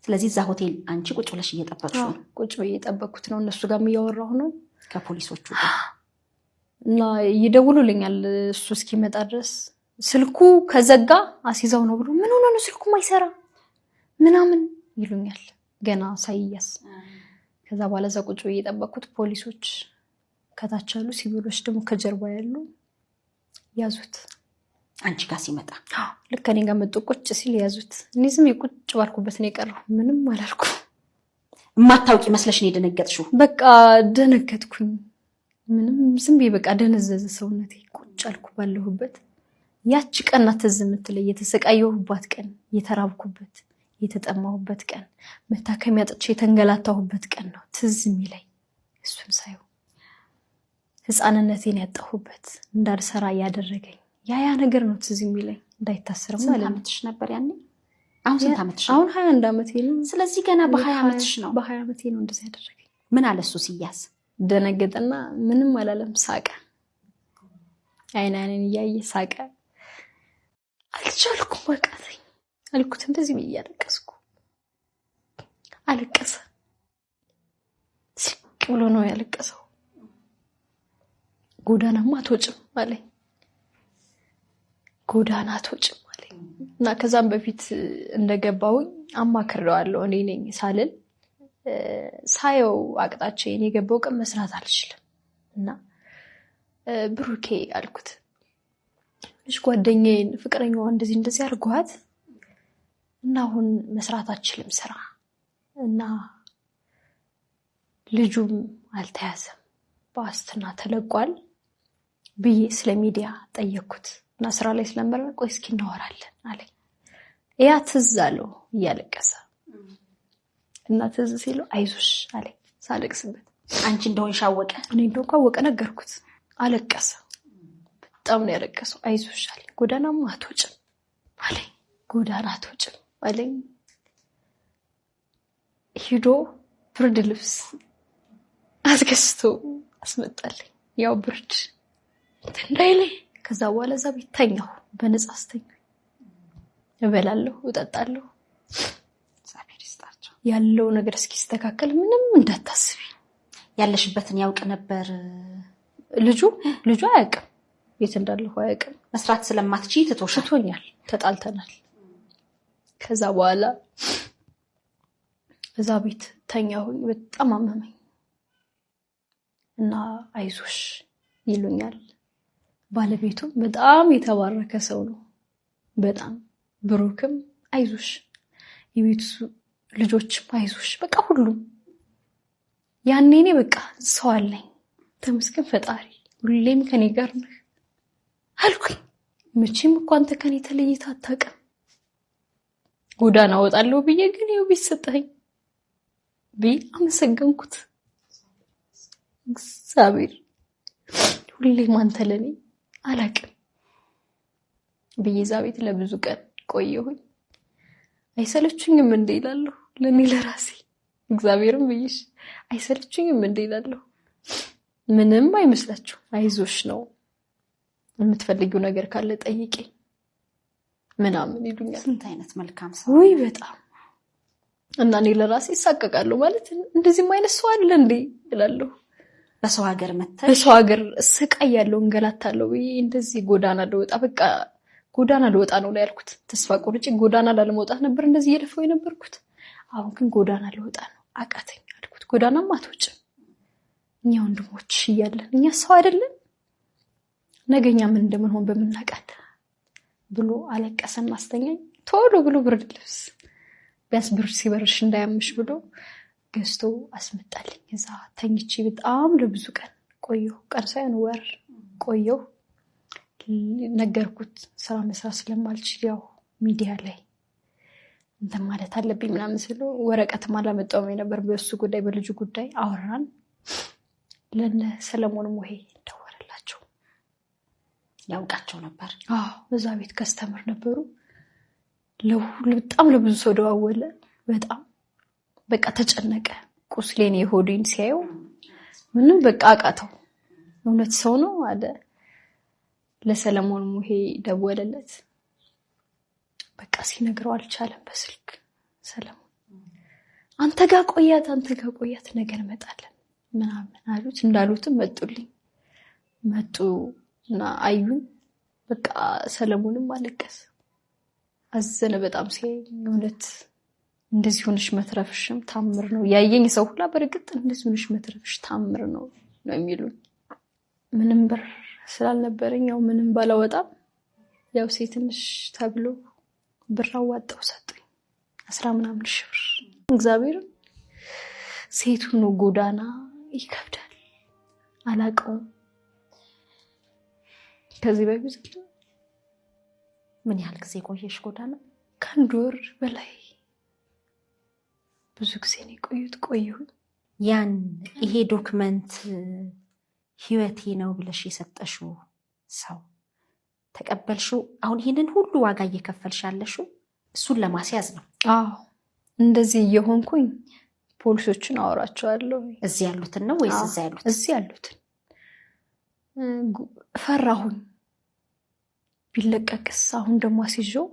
ስለዚህ እዛ ሆቴል አንቺ ቁጭ ብለሽ እየጠበቅሽ ነው? ቁጭ ብዬ እየጠበቅኩት ነው። እነሱ ጋር እያወራሁ ነው ከፖሊሶቹ ጋር እና ይደውሉልኛል እሱ እስኪመጣ ድረስ ስልኩ ከዘጋ አሲዛው ነው ብሎ ምን ሆነ ነው ስልኩ ማይሰራ ምናምን ይሉኛል ገና ሳይያስ። ከዛ በኋላ እዛ ቁጭ ብዬ የጠበቅኩት ፖሊሶች ከታች ያሉ ሲቪሎች ደግሞ ከጀርባ ያሉ ያዙት። አንቺ ጋር ሲመጣ ልክ እኔ ጋር መጡ ቁጭ ሲል ያዙት። እኔ ዝም ቁጭ ባልኩበት ነው የቀረው። ምንም አላልኩም። የማታውቂ መስለሽ ነው የደነገጥሽው? በቃ ደነገጥኩኝ። ምንም ዝም ብዬ በቃ ደነዘዘ ሰውነቴ። ቁጭ አልኩ ባለሁበት። ያቺ ቀን ናት ትዝ የምትለኝ። የተሰቃየሁባት ቀን፣ የተራብኩበት፣ የተጠማሁበት ቀን፣ መታከሚያ አጥቼ የተንገላታሁበት ቀን ነው ትዝ የሚለኝ። እሱን ሳይው ህፃንነቴን ያጣሁበት እንዳልሰራ ያደረገኝ ያ ነገር ነው ትዝ የሚለኝ። እንዳይታሰር ማለት ነው። ስንት ዓመትሽ ነበር ያኔ? አሁን ስንት ዓመትሽ? አሁን 21 ዓመቴ ነው። ስለዚህ ገና በ20 ዓመትሽ ነው። በ20 ዓመቴ ነው እንደዛ ያደረገኝ። ምን አለ እሱ ሲያዝ? ደነገጠና ምንም አላለም፣ ሳቀ። አይኔን እያየ ሳቀ። አልቻልኩም፣ አቃተኝ አልኩት። እንደዚህ ብዬ አለቀስኩ። አለቀሰ። ስቅ ብሎ ነው ያለቀሰው። ጎዳናማ አትወጭም አለኝ። ጎዳና አትወጭም አለኝ። እና ከዛም በፊት እንደገባሁኝ አማክሬዋለሁ። እኔ ነኝ ሳልል ሳየው አቅጣጫዬን የገባው ቀን መስራት አልችልም እና ብሩኬ አልኩት፣ ልጅ ጓደኛዬን ፍቅረኛዋ እንደዚህ አድርጓት እና አሁን መስራት አልችልም ስራ እና ልጁም አልተያዘም በዋስትና ተለቋል ብዬ ስለ ሚዲያ ጠየቅኩት እና ስራ ላይ ስለነበረ ቆይ እስኪ እናወራለን አለኝ። ያ ትዝ አለው እያለቀሰ እና ትዝ ሲለው አይዞሽ አለኝ ሳለቅስበት። አንቺ እንደሆንሽ አወቀ? እኔ እንደሆንኩ አወቀ፣ ነገርኩት። አለቀሰ። በጣም ነው ያለቀሰው። አይዞሽ አለኝ። ጎዳናማ አትወጭም አለኝ። ጎዳና አትወጭም አለኝ። ሂዶ ብርድ ልብስ አስገዝቶ አስመጣልኝ። ያው ብርድ እንዳይለኝ። ከዛ በኋላ እዛ ቤት ተኛሁ። በነፃ አስተኛኝ። እበላለሁ፣ እጠጣለሁ። እግዚአብሔር ይስጣቸው። ያለው ነገር እስኪስተካከል ምንም እንዳታስቢ። ያለሽበትን ያውቅ ነበር ልጁ አያውቅም፣ የት እንዳለሁ አያውቅም። መስራት ስለማትችይ ትቶኛል፣ ተጣልተናል። ከዛ በኋላ እዛ ቤት ተኛሁኝ። በጣም አመመኝ እና አይዞሽ ይሉኛል። ባለቤቱ በጣም የተባረከ ሰው ነው። በጣም ብሩክም አይዞሽ፣ የቤቱ ልጆችም አይዞሽ፣ በቃ ሁሉም። ያኔ እኔ በቃ ሰው አለኝ፣ ተመስገን ፈጣሪ፣ ሁሌም ከኔ ጋር ነህ አልኩኝ። መቼም እኮ አንተ ከኔ ተለይተህ አታውቅም። ጎዳና ወጣለሁ ብዬ ግን ይኸው ቤት ሰጠኸኝ ብዬ አመሰገንኩት። እግዚአብሔር ሁሌም አንተ ለኔ አላውቅም ብዬ እዛ ቤት ለብዙ ቀን ቆየሁኝ። አይሰለችኝም እንደ ይላለሁ ለኔ ለራሴ እግዚአብሔርም ብዬሽ አይሰለችኝም እንደ ይላለሁ። ምንም አይመስላችሁ፣ አይዞሽ ነው፣ የምትፈልጊው ነገር ካለ ጠይቄኝ ምናምን ይሉኛል። ስንት አይነት መልካም ሰው ወይ በጣም። እና እኔ ለራሴ ይሳቀቃለሁ ማለት እንደዚህም አይነት ሰው አለ እንዴ እላለሁ። በሰው ሀገር መተሽ በሰው ሀገር እሰቃያለሁ፣ እንገላታለሁ ብዬ እንደዚህ ጎዳና ልወጣ በቃ ጎዳና ልወጣ ነው ያልኩት። ተስፋ ቆርጬ ጎዳና ላለመውጣት ነበር እንደዚህ እየለፈው የነበርኩት። አሁን ግን ጎዳና ልወጣ ነው አቃተኝ አልኩት። ጎዳናማ አትወጭም፣ እኛ ወንድሞች እያለን እኛ ሰው አይደለን? ነገኛ ምን እንደምንሆን በምናውቃለን ብሎ አለቀሰን። አስተኛኝ። ቶሎ ብሎ ብርድ ልብስ ቢያንስ ብርድ ሲበርሽ እንዳያምሽ ብሎ ገዝቶ አስመጣልኝ። እዛ ተኝቼ በጣም ለብዙ ቀን ቆየሁ። ቀን ሳይሆን ወር ቆየሁ። ነገርኩት ስራ መስራት ስለማልችል ያው ሚዲያ ላይ እንትን ማለት አለብኝ ምናምን ስለው ወረቀትም አላመጣሁም ነበር። በእሱ ጉዳይ በልጁ ጉዳይ አወራን። ለነ ሰለሞን ሙሄ ደወለላቸው። ያውቃቸው ነበር? አዎ፣ እዛ ቤት ከስተመር ነበሩ። በጣም ለብዙ ሰው ደዋወለ። በጣም በቃ ተጨነቀ። ቁስሌን የሆዴን ሲያየው ምንም በቃ አቃተው። እውነት ሰው ነው አለ። ለሰለሞን ሙሄ ደወለለት። በቃ ሲነግረው አልቻለም በስልክ። ሰለሞን አንተ ጋር ቆያት ነገ እንመጣለን ምናምን አሉት። እንዳሉትም መጡልኝ። መጡ እና አዩኝ። በቃ ሰለሞንም አለቀሰ፣ አዘነ በጣም ሲያይ። እውነት እንደዚህ ሆነሽ መትረፍሽም ታምር ነው። ያየኝ ሰው ሁላ በርግጥ እንደዚህ ሆነሽ መትረፍሽ ታምር ነው የሚሉኝ። ምንም ብር ስላልነበረኝ ያው ምንም ባላወጣም ያው ሴትንሽ ተብሎ ብር አዋጣው ሰጡኝ 10 ምናምን ሺህ ብር። እግዚአብሔር ሴቱ ነው ጎዳና ይከብዳል አላውቀውም። ከዚህ በፊት ምን ያህል ጊዜ ቆየሽ ጎዳና? ከአንድ ወር በላይ ብዙ ጊዜ ነው የቆየሁት። ያን ይሄ ዶክመንት ህይወቴ ነው ብለሽ የሰጠሽው ሰው ተቀበልሽው? አሁን ይሄንን ሁሉ ዋጋ እየከፈልሽ ያለሽው እሱን ለማስያዝ ነው? አዎ እንደዚህ እየሆንኩኝ ፖሊሶችን አወራቸዋለሁ። እዚህ ያሉትን ነው ወይስ እዛ ያሉትን? እዚህ ያሉትን። ፈራሁኝ ቢለቀቅስ፣ አሁን ደግሞ አስይዤው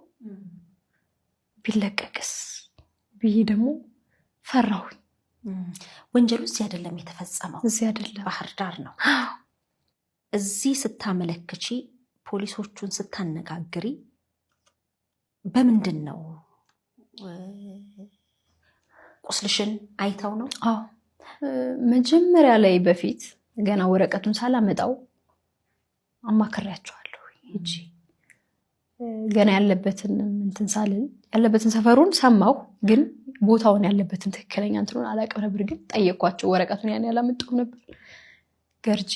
ቢለቀቅስ ብዬ ደግሞ ፈራሁኝ። ወንጀሉ እዚህ አይደለም የተፈጸመው፣ እዚህ አይደለም ባህር ዳር ነው። እዚህ ስታመለክቺ ፖሊሶቹን ስታነጋግሪ በምንድን ነው? ቁስልሽን አይተው ነው? አዎ መጀመሪያ ላይ በፊት ገና ወረቀቱን ሳላመጣው አማክሬያቸዋለሁ እንጂ ገና ያለበትን እንትን ሳልል ያለበትን ሰፈሩን ሰማሁ፣ ግን ቦታውን ያለበትን ትክክለኛ እንትኑን አላውቅም ነበር። ግን ጠየኳቸው። ወረቀቱን ያን ያላመጣው ነበር። ገርጂ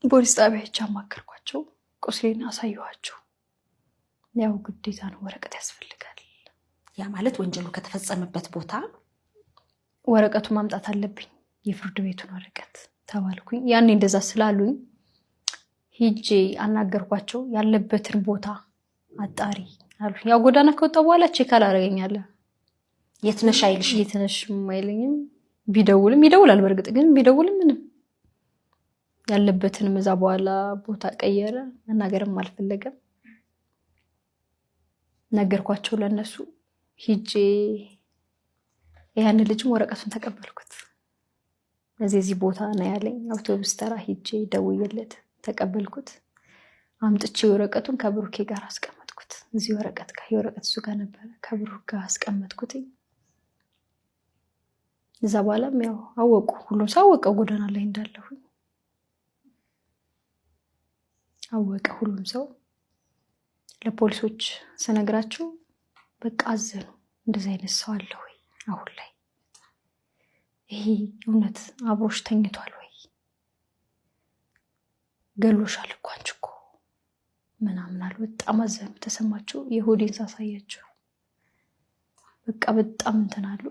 ፖሊስ ጣቢያ ሄጄ አማከርኳቸው። ቁስሌን አሳየኋቸው። ያው ግዴታ ነው ወረቀት ያስፈልጋል። ያ ማለት ወንጀሉ ከተፈጸመበት ቦታ ወረቀቱ ማምጣት አለብኝ፣ የፍርድ ቤቱን ወረቀት ተባልኩኝ። ያኔ እንደዛ ስላሉኝ ሂጄ አናገርኳቸው። ያለበትን ቦታ አጣሪ አሉ። ያው ጎዳና ከወጣ በኋላ ቼክ አላረገኛለ። የት ነሽ አይልሽ? የት ነሽ አይለኝም። ቢደውልም ይደውላል። በርግጥ ግን ቢደውልም ምንም ያለበትንም እዛ በኋላ ቦታ ቀየረ። መናገርም አልፈለገም። ነገርኳቸው ለነሱ። ሂጄ ያን ልጅም ወረቀቱን ተቀበልኩት። እዚህ ቦታ ነው ያለኝ። አውቶቡስ ተራ ሂጄ ደውዬለት ተቀበልኩት። አምጥቼ ወረቀቱን ከብሩኬ ጋር አስቀመጥኩት። እዚህ ወረቀት ጋር የወረቀት እሱ ጋር ነበረ። ከብሩክ ጋር አስቀመጥኩት። እዛ በኋላም ያው አወቁ፣ ሁሉም ሰው አወቀ ጎዳና ላይ እንዳለሁኝ አወቀ ሁሉም ሰው። ለፖሊሶች ስነግራቸው በቃ አዘኑ። እንደዚህ አይነት ሰው አለ ወይ አሁን ላይ? ይሄ እውነት አብሮሽ ተኝቷል ወይ? ገሎሻል እኮ አንቺ እኮ ምናምን አሉ። በጣም አዘኑ፣ ተሰማቸው። የሆዴን ሳሳያቸው በቃ በጣም እንትን አሉ።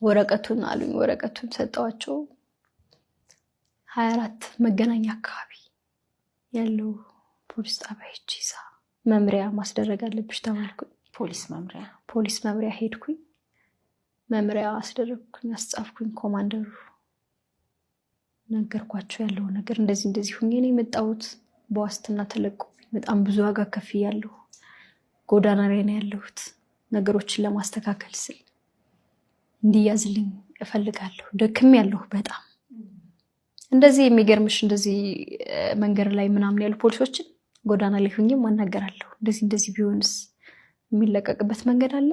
ወረቀቱን አሉኝ። ወረቀቱን ሰጠዋቸው። 24 መገናኛ አካባቢ ያለው ፖሊስ ጣቢያ ሄጄ መምሪያ ማስደረግ አለብሽ ተባልኩኝ። ፖሊስ መምሪያ ሄድኩኝ። መምሪያ አስደረግኩኝ፣ አስጻፍኩኝ። ኮማንደሩ ነገርኳቸው ያለው ነገር እንደዚህ ሁኜ ነው የመጣሁት። በዋስትና ተለቁ። በጣም ብዙ ዋጋ ከፍያለሁ። ጎዳና ላይ ነው ያለሁት። ነገሮችን ለማስተካከል ስል እንዲያዝልኝ እፈልጋለሁ። ደክሜያለሁ በጣም። እንደዚህ የሚገርምሽ እንደዚህ መንገድ ላይ ምናምን ያሉ ፖሊሶችን ጎዳና ላይ ሁኜ ማናገራለሁ። እንደዚህ ቢሆንስ የሚለቀቅበት መንገድ አለ፣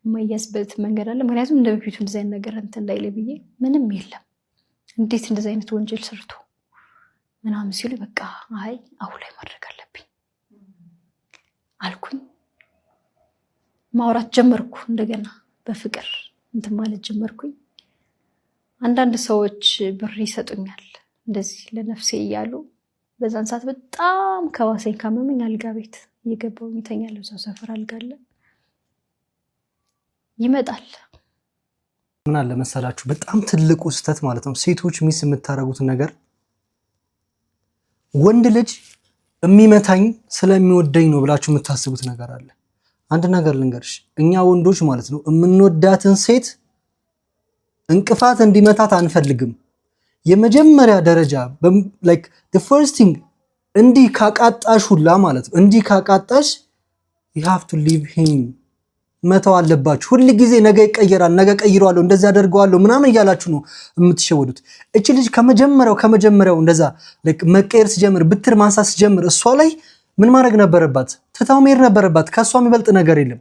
የማይያዝበት መንገድ አለ። ምክንያቱም እንደ በፊቱ እንደዚህ አይነት ነገር እንትን እንዳይለ ብዬ ምንም የለም። እንዴት እንደዚህ አይነት ወንጀል ሰርቶ ምናምን ሲሉ በቃ አይ አሁን ላይ ማድረግ አለብኝ አልኩኝ። ማውራት ጀመርኩ። እንደገና በፍቅር እንትን ማለት ጀመርኩኝ። አንዳንድ ሰዎች ብር ይሰጡኛል እንደዚህ ለነፍሴ እያሉ። በዛን ሰዓት በጣም ከባሰኝ ካመመኝ አልጋ ቤት እየገባሁ እተኛለሁ። እዛው ሰፈር አልጋ አለ፣ ይመጣል። ምን አለ መሰላችሁ በጣም ትልቁ ስህተት ማለት ነው ሴቶች ሚስ የምታረጉት ነገር፣ ወንድ ልጅ የሚመታኝ ስለሚወደኝ ነው ብላችሁ የምታስቡት ነገር አለ። አንድ ነገር ልንገርሽ፣ እኛ ወንዶች ማለት ነው የምንወዳትን ሴት እንቅፋት እንዲመታት አንፈልግም። የመጀመሪያ ደረጃ like the first thing እንዲህ ካቃጣሽ ሁላ ማለት ነው እንዲህ ካቃጣሽ you have to leave him መተው አለባችሁ። ሁል ጊዜ ነገ ይቀየራል፣ ነገ ቀይረዋለሁ፣ እንደዛ አደርገዋለሁ ምናምን እያላችሁ ነው የምትሸወዱት። እቺ ልጅ ከመጀመሪያው እንደዛ መቀየር ሲጀምር ብትር ማንሳት ሲጀምር እሷ ላይ ምን ማድረግ ነበረባት? ትታው መሄድ ነበረባት። ከሷ የሚበልጥ ነገር የለም።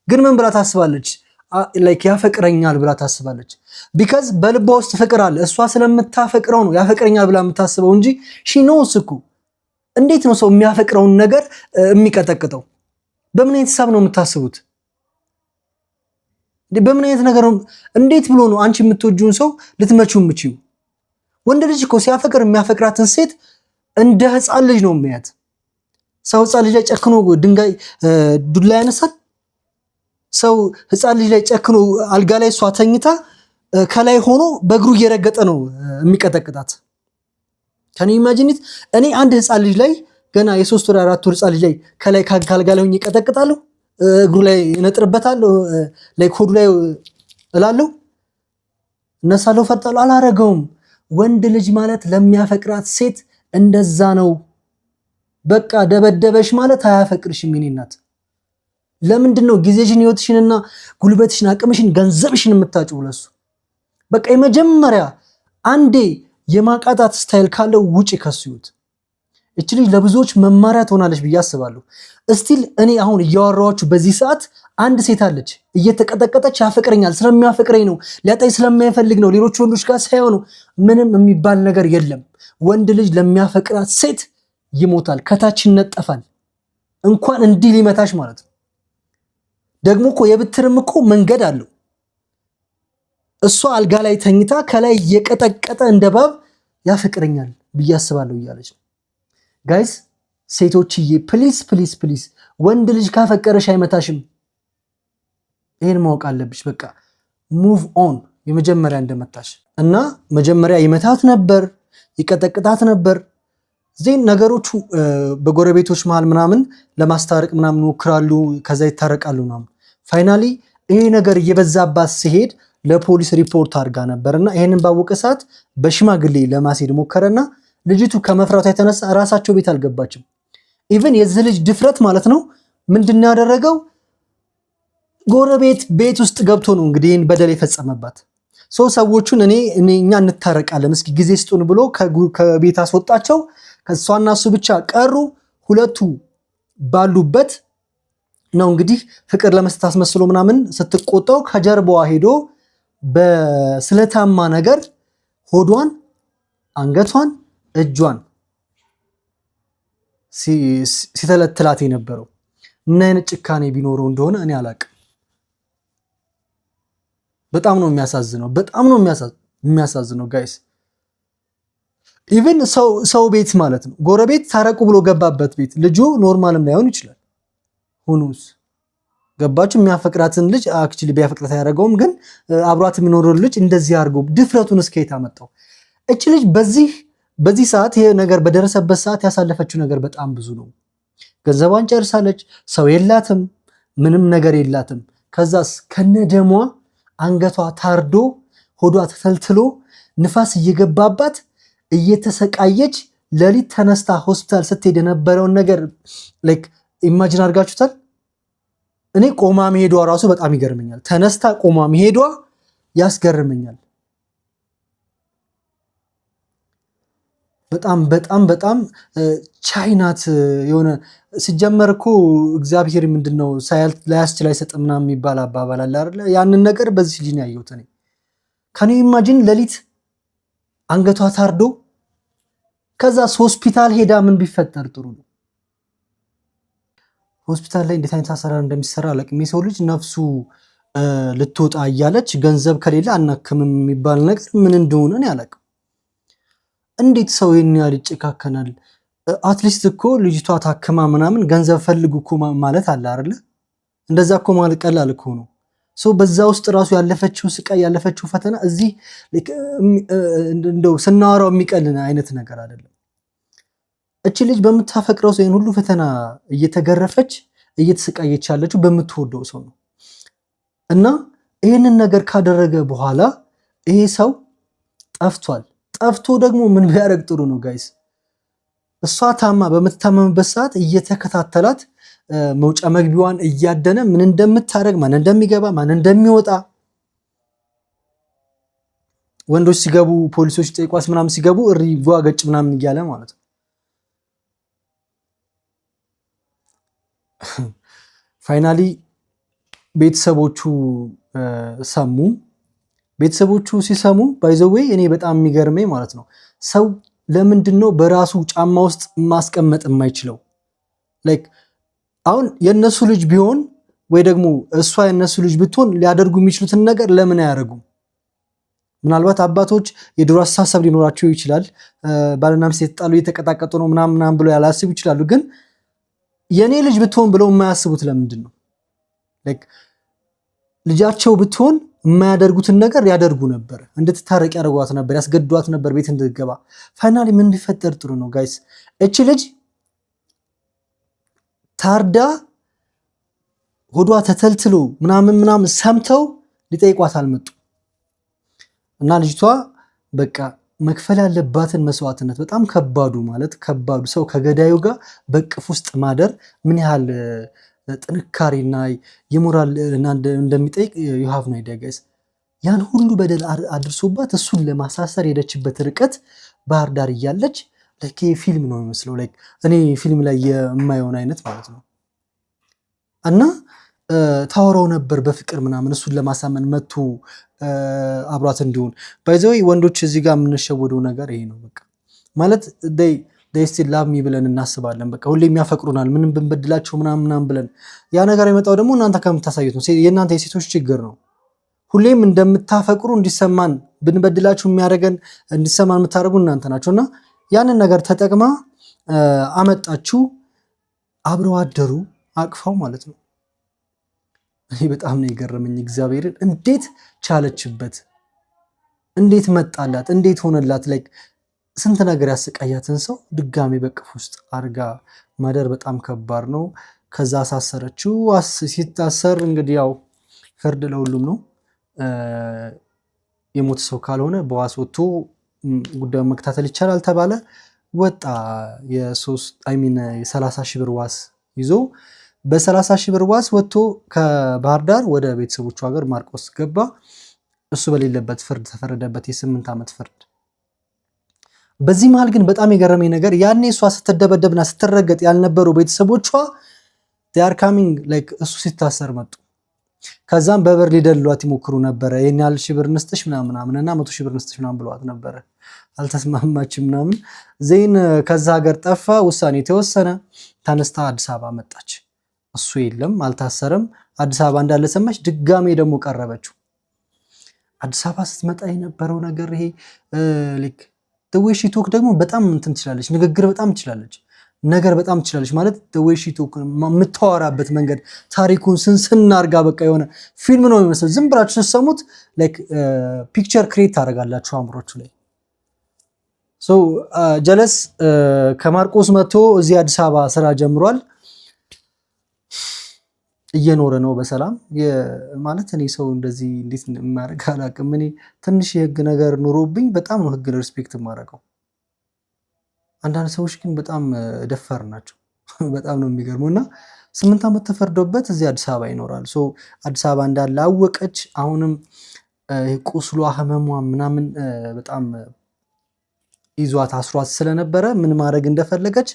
ግን ምን ብላ ታስባለች? ያፈቅረኛል ብላ ታስባለች። ቢካዝ በልቧ ውስጥ ፍቅር አለ። እሷ ስለምታፈቅረው ነው ያፈቅረኛል ብላ የምታስበው እንጂ ሺ ኖውስ እኮ። እንዴት ነው ሰው የሚያፈቅረውን ነገር የሚቀጠቅጠው? በምን አይነት ሂሳብ ነው የምታስቡት? በምን አይነት ነገር ነው? እንዴት ብሎ ነው አንቺ የምትወጂውን ሰው ልትመቺው የምችው? ወንድ ልጅ እኮ ሲያፈቅር የሚያፈቅራትን ሴት እንደ ህፃን ልጅ ነው የሚያት። ሰው ህፃን ልጅ ላይ ጨክኖ ድንጋይ ዱላ ያነሳል? ሰው ህፃን ልጅ ላይ ጨክኖ አልጋ ላይ እሷ ተኝታ ከላይ ሆኖ በእግሩ እየረገጠ ነው የሚቀጠቅጣት? ከኔ ኢማጂኒት እኔ አንድ ህፃን ልጅ ላይ ገና የ3 ወር 4 ወር ህፃን ልጅ ላይ ከላይ ካልጋ ላይ ሆኜ እቀጠቅጣለሁ? እግሩ ላይ እነጥርበታለሁ? ላይ ኮዱ ላይ እላለሁ? እነሳለሁ? ፈርጣለሁ? አላረገውም። ወንድ ልጅ ማለት ለሚያፈቅራት ሴት እንደዛ ነው። በቃ ደበደበሽ ማለት አያፈቅርሽም። የኔ እናት ለምንድን ነው ጊዜሽን፣ ህይወትሽንና ጉልበትሽን፣ አቅምሽን፣ ገንዘብሽን የምታጭው ለሱ? በቃ የመጀመሪያ አንዴ የማቃጣት ስታይል ካለው ውጪ ከሱ ይወት። እቺ ልጅ ለብዙዎች መማሪያ ትሆናለች ብዬ አስባለሁ። እስቲል እኔ አሁን እያወራኋችሁ በዚህ ሰዓት አንድ ሴት አለች እየተቀጠቀጠች ያፈቅረኛል፣ ስለሚያፈቅረኝ ነው፣ ሊያጣኝ ስለማይፈልግ ነው፣ ሌሎች ወንዶች ጋር ሳይሆን ነው። ምንም የሚባል ነገር የለም። ወንድ ልጅ ለሚያፈቅራት ሴት ይሞታል፣ ከታች ይነጠፋል። እንኳን እንዲህ ሊመታሽ ማለት ነው። ደግሞ እኮ የብትርም እኮ መንገድ አለው። እሷ አልጋ ላይ ተኝታ ከላይ እየቀጠቀጠ እንደባብ ያፈቅረኛል ብዬ አስባለሁ እያለች ነው። ጋይስ ሴቶችዬ ፕሊስ ፕሊስ ፕሊስ፣ ወንድ ልጅ ካፈቀረሽ አይመታሽም። ይሄን ማወቅ አለብሽ። በቃ ሙቭ ኦን። የመጀመሪያ እንደመታሽ እና መጀመሪያ ይመታት ነበር፣ ይቀጠቅጣት ነበር። ዜን ነገሮቹ በጎረቤቶች መሃል ምናምን ለማስታረቅ ምናምን ሞክራሉ፣ ከዛ ይታረቃሉ ምናምን። ፋይናሊ ይሄ ነገር እየበዛባት ሲሄድ ለፖሊስ ሪፖርት አድርጋ ነበርና ይሄንን ባወቀ ሰዓት በሽማግሌ ለማስሄድ ሞከረና ልጅቱ ከመፍራቷ የተነሳ ራሳቸው ቤት አልገባችም። ኢቭን የዚህ ልጅ ድፍረት ማለት ነው ምንድን ያደረገው ጎረቤት ቤት ውስጥ ገብቶ ነው እንግዲህ ይህን በደል የፈጸመባት። ሰዎቹን እኛ እንታረቃለን እስኪ ጊዜ ስጡን ብሎ ከቤት አስወጣቸው። ከሷና እሱ ብቻ ቀሩ። ሁለቱ ባሉበት ነው እንግዲህ ፍቅር ለመስጠት አስመስሎ ምናምን ስትቆጣው ከጀርባዋ ሄዶ በስለታማ ነገር ሆዷን፣ አንገቷን፣ እጇን ሲተለትላት የነበረው ምን አይነት ጭካኔ ቢኖረው እንደሆነ እኔ አላቅም። በጣም ነው የሚያሳዝነው። በጣም ነው የሚያሳዝነው ጋይስ። ኢቭን ሰው ቤት ማለት ነው ጎረቤት ታረቁ ብሎ ገባበት ቤት። ልጁ ኖርማልም ላይሆን ይችላል። ሁኑስ ገባችሁ? የሚያፈቅራትን ልጅ አክቹሊ ቢያፈቅራት ያደረገውም ግን አብሯት የሚኖረው ልጅ እንደዚህ አድርጎ ድፍረቱን እስከየት አመጣው? እች ልጅ በዚህ ሰዓት ይሄ ነገር በደረሰበት ሰዓት ያሳለፈችው ነገር በጣም ብዙ ነው። ገንዘቧን ጨርሳለች። ሰው የላትም፣ ምንም ነገር የላትም። ከዛስ ከነደሟ አንገቷ ታርዶ ሆዷ ተተልትሎ ንፋስ እየገባባት እየተሰቃየች ሌሊት ተነስታ ሆስፒታል ስትሄድ የነበረውን ነገር ላይክ ኢማጂን አድርጋችሁታል? እኔ ቆማ መሄዷ ራሱ በጣም ይገርመኛል። ተነስታ ቆማ መሄዷ ያስገርመኛል። በጣም በጣም በጣም ቻይናት የሆነ ሲጀመር እኮ እግዚአብሔር ምንድነው ላያስችል አይሰጥም ምናምን የሚባል አባባል አለ አይደል? ያንን ነገር በዚህ ልጅ ነው ያየሁት እኔ። ከኔ ኢማጂን ሌሊት አንገቷ ታርዶ ከዛ ሆስፒታል ሄዳ ምን ቢፈጠር ጥሩ ነው? ሆስፒታል ላይ እንዴት አይነት አሰራር እንደሚሰራ አላውቅም። የሰው ልጅ ነፍሱ ልትወጣ እያለች ገንዘብ ከሌለ አናክምም የሚባል ነገር ምን እንደሆነ እኔ አላውቅም። እንዴት ሰው ይሄን ያህል ይጨካከናል? አትሊስት እኮ ልጅቷ ታክማ ምናምን ገንዘብ ፈልጉ እኮ ማለት አለ አይደለ? እንደዛ እኮ ማለት ቀላል እኮ ነው። ሰው በዛ ውስጥ ራሱ ያለፈችው ስቃይ ያለፈችው ፈተና እዚህ እንደው ስናወራው የሚቀልን አይነት ነገር አይደለም። እቺ ልጅ በምታፈቅረው ሰው ሁሉ ፈተና እየተገረፈች እየተሰቃየች ያለችው በምትወደው ሰው ነው። እና ይሄንን ነገር ካደረገ በኋላ ይሄ ሰው ጠፍቷል። ጠፍቶ ደግሞ ምን ቢያደርግ ጥሩ ነው ጋይስ? እሷ ታማ በምትታመምበት ሰዓት እየተከታተላት መውጫ መግቢዋን እያደነ ምን እንደምታደርግ ማን እንደሚገባ ማን እንደሚወጣ ወንዶች ሲገቡ ፖሊሶች ጠይቋስ ምናምን ሲገቡ እሪ ገጭ ምናምን እያለ ማለት ነው። ፋይናሊ ቤተሰቦቹ ሰሙ። ቤተሰቦቹ ሲሰሙ ባይ ዘ ዌይ እኔ በጣም የሚገርመኝ ማለት ነው ሰው ለምንድነው በራሱ ጫማ ውስጥ ማስቀመጥ የማይችለው? ላይክ አሁን የነሱ ልጅ ቢሆን ወይ ደግሞ እሷ የነሱ ልጅ ብትሆን ሊያደርጉ የሚችሉትን ነገር ለምን አያደርጉም? ምናልባት አባቶች የድሮ አስተሳሰብ ሊኖራቸው ይችላል። ባልና ሚስት የተጣሉ እየተቀጣቀጡ ነው ምናምን ብለው ያላስቡ ይችላሉ። ግን የኔ ልጅ ብትሆን ብለው የማያስቡት ለምንድን ነው? ላይክ ልጃቸው ብትሆን የማያደርጉትን ነገር ያደርጉ ነበር። እንድትታረቅ ያደርጓት ነበር፣ ያስገድዷት ነበር ቤት እንድትገባ። ፋይናሊ ምን ቢፈጠር ጥሩ ነው ጋይስ? እቺ ልጅ ታርዳ ሆዷ ተተልትሎ ምናምን ሰምተው ሊጠይቋት አልመጡ እና ልጅቷ በቃ መክፈል ያለባትን መስዋዕትነት በጣም ከባዱ ሰው ከገዳዩ ጋር በቅፍ ውስጥ ማደር ምን ያህል ጥንካሬና የሞራል እንደሚጠይቅ you have no idea guys። ያን ሁሉ በደል አድርሶባት እሱን ለማሳሰር ሄደችበት ርቀት ባህር ዳር እያለች ላይክ ፊልም ነው የሚመስለው። ላይክ እኔ ፊልም ላይ የማየውን አይነት ማለት ነው። እና ታወራው ነበር በፍቅር ምናምን እሱን ለማሳመን መጥቶ አብሯት እንዲሆን። ባይ ዘ ወይ ወንዶች እዚህ ጋር የምንሸወደው ነገር ይሄ ነው። በቃ ማለት they still love me ብለን እናስባለን። በቃ ሁሌም ያፈቅሩናል ምንም ብንበድላቸው ምናምን ብለን ያ ነገር የመጣው ደግሞ እናንተ ከምታሳዩት ነው። የእናንተ የሴቶች ችግር ነው። ሁሌም እንደምታፈቅሩ እንዲሰማን ብንበድላችሁ የሚያደርገን እንዲሰማን የምታደርጉ እናንተ ናቸውና ያንን ነገር ተጠቅማ አመጣችሁ። አብረው አደሩ አቅፋው ማለት ነው። እኔ በጣም ነው የገረመኝ እግዚአብሔርን እንዴት ቻለችበት? እንዴት መጣላት? እንዴት ሆነላት? ላይክ ስንት ነገር ያሰቃያትን ሰው ድጋሜ በቅፍ ውስጥ አርጋ ማደር በጣም ከባድ ነው። ከዛ አሳሰረችው። ሲታሰር እንግዲህ ያው ፍርድ ለሁሉም ነው። የሞት ሰው ካልሆነ በዋስ ወጥቶ ጉዳዩን መከታተል ይቻላል ተባለ። ወጣ። የ30 ሺህ ብር ዋስ ይዞ በ30 ሺህ ብር ዋስ ወጥቶ ከባህር ዳር ወደ ቤተሰቦቹ ሀገር ማርቆስ ገባ። እሱ በሌለበት ፍርድ ተፈረደበት፣ የ8 ዓመት ፍርድ። በዚህ መሃል ግን በጣም የገረመኝ ነገር ያኔ እሷ ስትደበደብና ስትረገጥ ያልነበሩ ቤተሰቦቿ they are coming like እሱ ሲታሰር መጡ። ከዛም በበር ሊደልሏት ይሞክሩ ነበረ። የኔ ያህል ሺህ ብር እንስጥሽ ምናምን እና 100 ሺህ ብር እንስጥሽ ምናምን ብለዋት ነበረ። አልተስማማችም ምናምን። ዜን ከዛ ሀገር ጠፋ። ውሳኔ ተወሰነ። ተነስታ አዲስ አበባ መጣች። እሱ የለም አልታሰረም። አዲስ አበባ እንዳለ ሰማች። ድጋሜ ደግሞ ቀረበችው። አዲስ አበባ ስትመጣ የነበረው ነገር ይሄ ላይክ the way she talk ደግሞ በጣም እንትን ትችላለች። ንግግር በጣም ትችላለች። ነገር በጣም ትችላለች ማለት the way she talk የምታወራበት መንገድ ታሪኩን ስንስናርጋ በቃ የሆነ ፊልም ነው የሚመስለው። ዝም ብላችሁ ስትሰሙት ላይክ ፒክቸር ክሬት ታደርጋላችሁ አእምሮአችሁ ላይ። ሶ ጀለስ ከማርቆስ መጥቶ እዚህ አዲስ አበባ ስራ ጀምሯል። እየኖረ ነው በሰላም ማለት። እኔ ሰው እንደዚህ እንዴት እንደማደርግ አላውቅም። እኔ ትንሽ የህግ ነገር ኑሮብኝ በጣም ነው ህግን ሪስፔክት የማደርገው። አንዳንድ ሰዎች ግን በጣም ደፋር ናቸው። በጣም ነው የሚገርመው። እና 8 ዓመት ተፈርዶበት እዚህ አዲስ አበባ ይኖራል። ሶ አዲስ አበባ እንዳለ አወቀች። አሁንም ቁስሏ ህመሟ ምናምን በጣም ይዟት አስሯት ስለነበረ ምን ማድረግ እንደፈለገች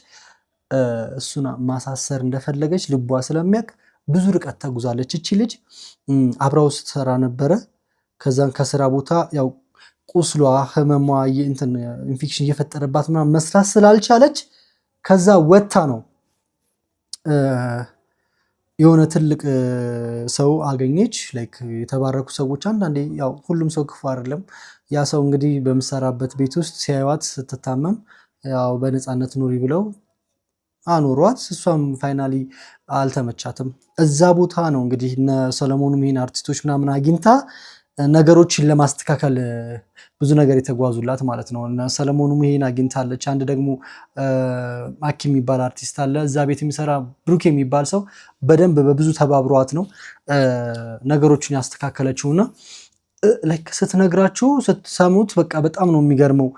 እሱን ማሳሰር እንደፈለገች ልቧ ስለሚያውቅ ብዙ ርቀት ተጉዛለች። እቺ ልጅ አብራው ስትሰራ ነበረ። ከዛን ከስራ ቦታ ያው ቁስሏ ህመሟ ኢንፌክሽን እየፈጠረባት ምናምን መስራት ስላልቻለች ከዛ ወታ ነው የሆነ ትልቅ ሰው አገኘች። ላይክ የተባረኩ ሰዎች አንዳንዴ ያው ሁሉም ሰው ክፉ አይደለም። ያ ሰው እንግዲህ በምሰራበት ቤት ውስጥ ሲያዩዋት ስትታመም ያው በነፃነት ኑሪ ብለው አኖሯት። እሷም ፋይናሊ አልተመቻትም። እዛ ቦታ ነው እንግዲህ እነ ሰለሞኑ ይሄን አርቲስቶች ምናምን አግኝታ ነገሮችን ለማስተካከል ብዙ ነገር የተጓዙላት ማለት ነው። እና ሰለሞኑ ይሄን አግኝታለች። አንድ ደግሞ አኪ የሚባል አርቲስት አለ እዛ ቤት የሚሰራ ብሩክ የሚባል ሰው በደንብ በብዙ ተባብሯት ነው ነገሮችን ያስተካከለችውና ላይክ ስትነግራችሁ ስትሰሙት በቃ በጣም ነው የሚገርመው።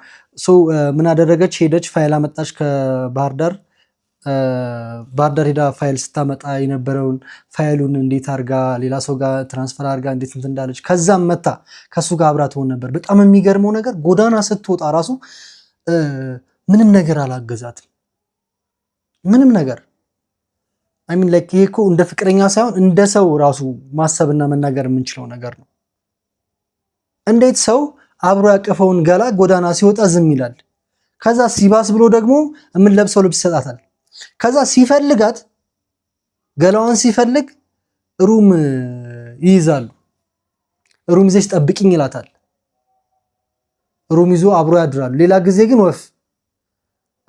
ምን አደረገች? ሄደች ፋይል አመጣች ከባህር ዳር ባህር ዳር ሄዳ ፋይል ስታመጣ የነበረውን ፋይሉን እንዴት አርጋ ሌላ ሰው ጋር ትራንስፈር አርጋ እንዴት እንትን እንዳለች ከዛም መታ ከሱ ጋር አብራ ትሆን ነበር። በጣም የሚገርመው ነገር ጎዳና ስትወጣ ራሱ ምንም ነገር አላገዛትም። ምንም ነገር አይ ሚን ላይክ ይሄ እኮ እንደ ፍቅረኛ ሳይሆን እንደ ሰው ራሱ ማሰብና መናገር የምንችለው ነገር ነው። እንዴት ሰው አብሮ ያቀፈውን ገላ ጎዳና ሲወጣ ዝም ይላል? ከዛ ሲባስ ብሎ ደግሞ የምንለብሰው ልብስ ይሰጣታል። ከዛ ሲፈልጋት ገላዋን ሲፈልግ ሩም ይይዛሉ። ሩም ይዘሽ ጠብቂኝ ይላታል። ሩም ይዞ አብሮ ያድራሉ። ሌላ ጊዜ ግን ወፍ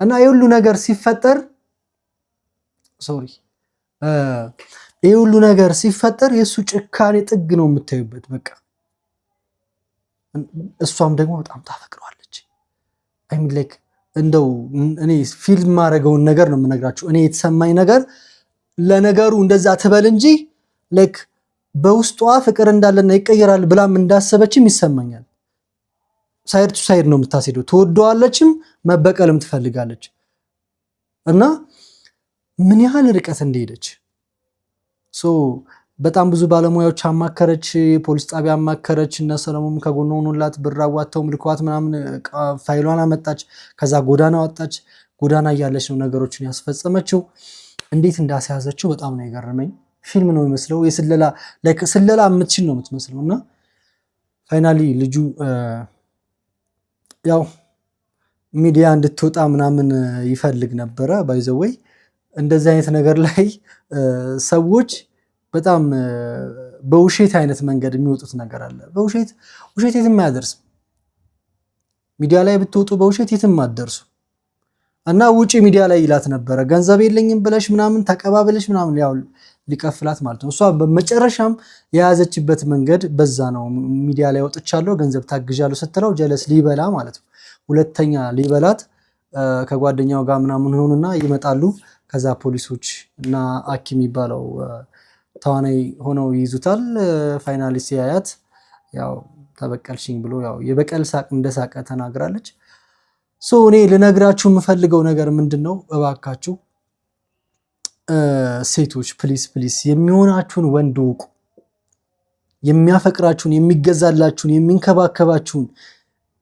እና የሁሉ ነገር ሲፈጠር የሁሉ ነገር ሲፈጠር የሱ ጭካኔ ጥግ ነው የምታዩበት። በቃ እሷም ደግሞ በጣም ታፈቅረዋለች። አይ ሚን ላይክ እንደው እኔ ፊልም ማድረገውን ነገር ነው የምነግራችሁ። እኔ የተሰማኝ ነገር ለነገሩ እንደዛ ትበል እንጂ ላይክ በውስጧ ፍቅር እንዳለና ይቀየራል ብላም እንዳሰበችም ይሰማኛል። ሳይድ ቱ ሳይድ ነው የምታስሄደው። ትወደዋለችም መበቀልም ትፈልጋለች። እና ምን ያህል ርቀት እንደሄደች በጣም ብዙ ባለሙያዎች አማከረች፣ ፖሊስ ጣቢያ አማከረች። እነ ሰለሞን ከጎኗ ሆኖላት ብር አዋጥተው ምልኳት ምናምን ፋይሏን አመጣች። ከዛ ጎዳና ወጣች። ጎዳና እያለች ነው ነገሮችን ያስፈጸመችው። እንዴት እንዳስያዘችው በጣም ነው የገረመኝ። ፊልም ነው የሚመስለው። ስለላ የምትችል ነው የምትመስለው። እና ፋይናሊ ልጁ ያው ሚዲያ እንድትወጣ ምናምን ይፈልግ ነበረ። ባይዘወይ እንደዚህ አይነት ነገር ላይ ሰዎች በጣም በውሸት አይነት መንገድ የሚወጡት ነገር አለ። ውሸት የትም አያደርስም። ሚዲያ ላይ ብትወጡ በውሸት የትም አትደርሱ። እና ውጪ ሚዲያ ላይ ይላት ነበረ ገንዘብ የለኝም ብለሽ ምናምን ተቀባብለሽ ምናምን ያው ሊከፍላት ማለት ነው። እሷ በመጨረሻም የያዘችበት መንገድ በዛ ነው። ሚዲያ ላይ ወጥቻለሁ ገንዘብ ታግዣለሁ ስትለው ጀለስ ሊበላ ማለት ነው። ሁለተኛ ሊበላት ከጓደኛው ጋር ምናምን ሆኑና ይመጣሉ። ከዛ ፖሊሶች እና አኪ የሚባለው ተዋናይ ሆነው ይይዙታል። ፋይናሊ ሲያያት ያው ተበቀልሽኝ ብሎ ያው የበቀል ሳቅ እንደሳቀ ተናግራለች። እኔ ልነግራችሁ የምፈልገው ነገር ምንድነው? እባካችሁ ሴቶች ፕሊስ የሚሆናችሁን ወንድ ውቁ። የሚያፈቅራችሁን፣ የሚገዛላችሁን፣ የሚንከባከባችሁን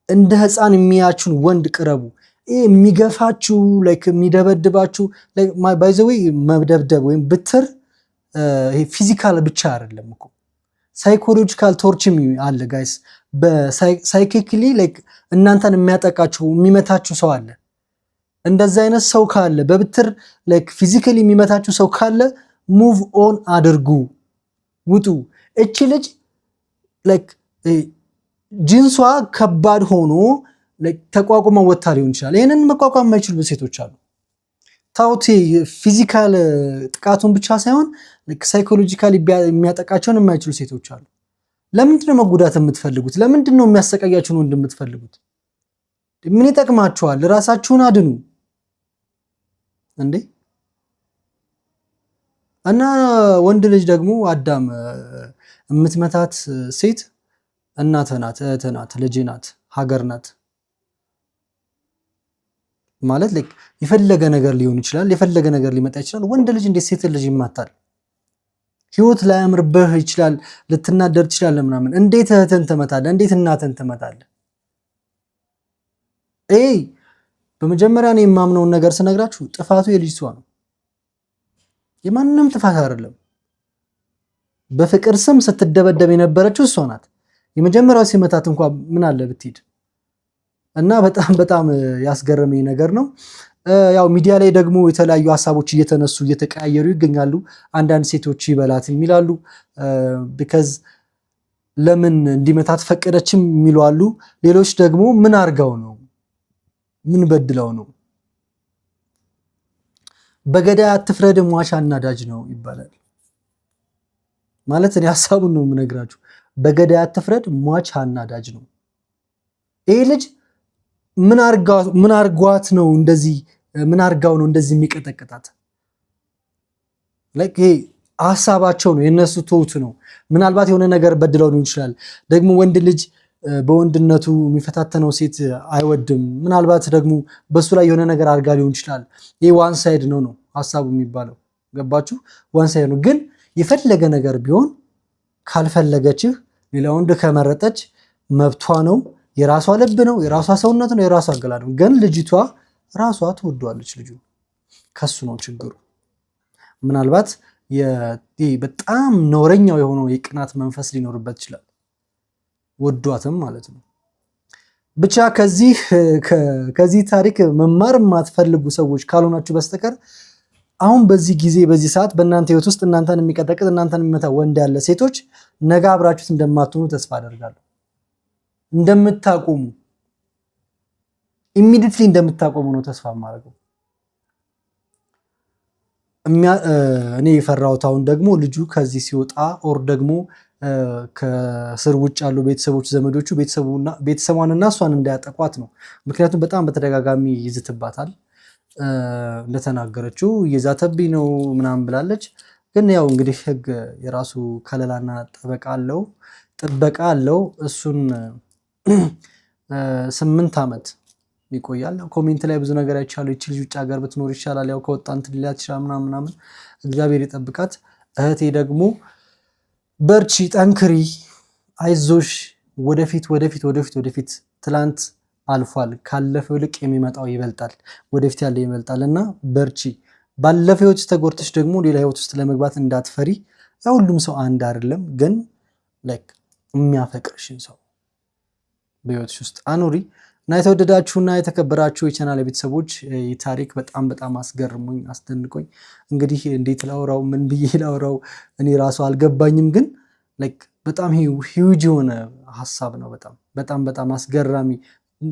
እንደ ሕፃን የሚያችሁን ወንድ ቅረቡ። የሚገፋችሁ ላይክ የሚደበድባችሁ ባይ ዘ ዌይ መደብደብ ወይም ብትር ፊዚካል ብቻ አይደለም እኮ ሳይኮሎጂካል ቶርችም አለ ጋይስ። በሳይኪክሊ ላይክ እናንተን የሚያጠቃችሁ የሚመታችሁ ሰው አለ። እንደዛ አይነት ሰው ካለ በብትር ላይክ ፊዚካሊ የሚመታችሁ ሰው ካለ ሙቭ ኦን አድርጉ፣ ውጡ። እቺ ልጅ ላይክ ጂንሷ ከባድ ሆኖ ተቋቁመው ወታ ሊሆን ይችላል። ይህንን መቋቋም የማይችሉ ሴቶች አሉ። ታውቲ ፊዚካል ጥቃቱን ብቻ ሳይሆን ሳይኮሎጂካል የሚያጠቃቸውን የማይችሉ ሴቶች አሉ። ለምንድነው መጉዳት የምትፈልጉት? ለምንድነው የሚያሰቃያችሁን ወንድ የምትፈልጉት? ምን ይጠቅማችኋል? ራሳችሁን አድኑ እንዴ! እና ወንድ ልጅ ደግሞ አዳም የምትመታት ሴት እናትህ ናት፣ እህትህ ናት፣ ልጅ ናት፣ ሀገር ናት ማለት የፈለገ ነገር ሊሆን ይችላል፣ የፈለገ ነገር ሊመጣ ይችላል። ወንድ ልጅ እንዴት ሴት ልጅ ይማታል? ህይወት ላያምርብህ ይችላል፣ ልትናደር ትችላለህ ምናምን። እንዴት እህትን ትመታለህ? እንዴት እናትን ትመታለህ? በመጀመሪያ እኔ የማምነውን ነገር ስነግራችሁ ጥፋቱ የልጅቷ ነው፣ የማንም ጥፋት አይደለም። በፍቅር ስም ስትደበደብ የነበረችው እሷ ናት። የመጀመሪያው ሲመታት እንኳን ምን አለ ብትሄድ እና በጣም ያስገረመኝ ነገር ነው። ያው ሚዲያ ላይ ደግሞ የተለያዩ ሀሳቦች እየተነሱ እየተቀያየሩ ይገኛሉ። አንዳንድ ሴቶች ይበላት የሚላሉ ቢካዝ ለምን እንዲመታት ፈቀደችም የሚሉ አሉ። ሌሎች ደግሞ ምን አርጋው ነው? ምን በድለው ነው? በገዳይ አትፍረድ ሟች አናዳጅ ነው ይባላል። ማለት እኔ ሀሳቡን ነው የምነግራችሁ። በገዳይ አትፍረድ ሟች አናዳጅ ነው። ይሄ ልጅ ምን አርጓት ነው እንደዚህ? ምን አርጋው ነው እንደዚህ የሚቀጠቅጣት? ይሄ ሀሳባቸው ነው፣ የነሱ ትውት ነው። ምናልባት የሆነ ነገር በድለው ሊሆን ይችላል። ደግሞ ወንድ ልጅ በወንድነቱ የሚፈታተነው ሴት አይወድም። ምናልባት ደግሞ በሱ ላይ የሆነ ነገር አርጋ ሊሆን ይችላል። ይሄ ዋን ሳይድ ነው። ሀሳቡ የሚባለው ገባችሁ? ዋን ሳይድ ነው። ግን የፈለገ ነገር ቢሆን ካልፈለገችህ ሌላ ወንድ ከመረጠች መብቷ ነው። የራሷ ልብ ነው፣ የራሷ ሰውነት ነው፣ የራሷ ገላ ነው። ግን ልጅቷ ራሷ ትወዷለች ልጁ። ከሱ ነው ችግሩ። ምናልባት በጣም ነውረኛው የሆነው የቅናት መንፈስ ሊኖርበት ይችላል፣ ወዷትም ማለት ነው። ብቻ ከዚህ ታሪክ መማር የማትፈልጉ ሰዎች ካልሆናችሁ በስተቀር አሁን በዚህ ጊዜ በዚህ ሰዓት በእናንተ ህይወት ውስጥ እናንተን የሚቀጠቅጥ እናንተን የሚመታ ወንድ ያለ ሴቶች ነገ አብራችሁት እንደማትሆኑ ተስፋ አደርጋለሁ። እንደምታቆሙ ኢሚዲየትሊ እንደምታቆሙ ነው ተስፋ የማደርገው። እኔ የፈራሁት አሁን ደግሞ ልጁ ከዚህ ሲወጣ ኦር ደግሞ ከስር ውጭ ያሉ ቤተሰቦች ዘመዶቹ ቤተሰቧንና እሷን እንዳያጠቋት ነው። ምክንያቱም በጣም በተደጋጋሚ ይዝትባታል። እንደተናገረችው እየዛተብኝ ነው ምናምን ብላለች። ግን ያው እንግዲህ ህግ የራሱ ከለላና ጥበቃ አለው። እሱን 8 ዓመት ይቆያል። ኮሜንት ላይ ብዙ ነገር አይቻሉ። ይቺ ልጅ ውጭ ሀገር ብትኖር ይሻላል፣ ያው ከወጣ እንትን ሊላት ይችላል ምናምን። እግዚአብሔር ይጠብቃት። እህቴ ደግሞ በርቺ፣ ጠንክሪ፣ አይዞሽ፣ ወደፊት። ትላንት አልፏል። ካለፈው ይልቅ የሚመጣው ይበልጣል፣ ወደፊት ያለ ይበልጣል እና በርቺ። ባለፈው ህይወት ተጎድተሽ ደግሞ ሌላ ህይወት ውስጥ ለመግባት እንዳትፈሪ። ሁሉም ሰው አንድ አይደለም፣ ግን የሚያፈቅርሽን ሰው በህይወትሽ ውስጥ አኑሪ። እና የተወደዳችሁና የተከበራችሁ የቻናል ቤተሰቦች ታሪክ በጣም አስገርሞኝ አስደንቆኝ፣ እንግዲህ እንዴት ላውራው ምን ብዬ ላውራው እኔ ራሱ አልገባኝም። ግን በጣም ሂውጅ የሆነ ሀሳብ ነው። በጣም አስገራሚ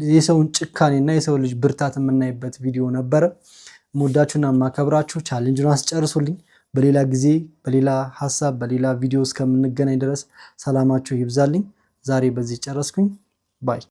የሰውን ጭካኔና የሰው ልጅ ብርታት የምናይበት ቪዲዮ ነበረ። መወዳችሁና ማከብራችሁ ቻሌንጅን አስጨርሱልኝ። በሌላ ጊዜ በሌላ ሀሳብ በሌላ ቪዲዮ እስከምንገናኝ ድረስ ሰላማችሁ ይብዛልኝ። ዛሬ በዚህ ጨረስኩኝ። ባይ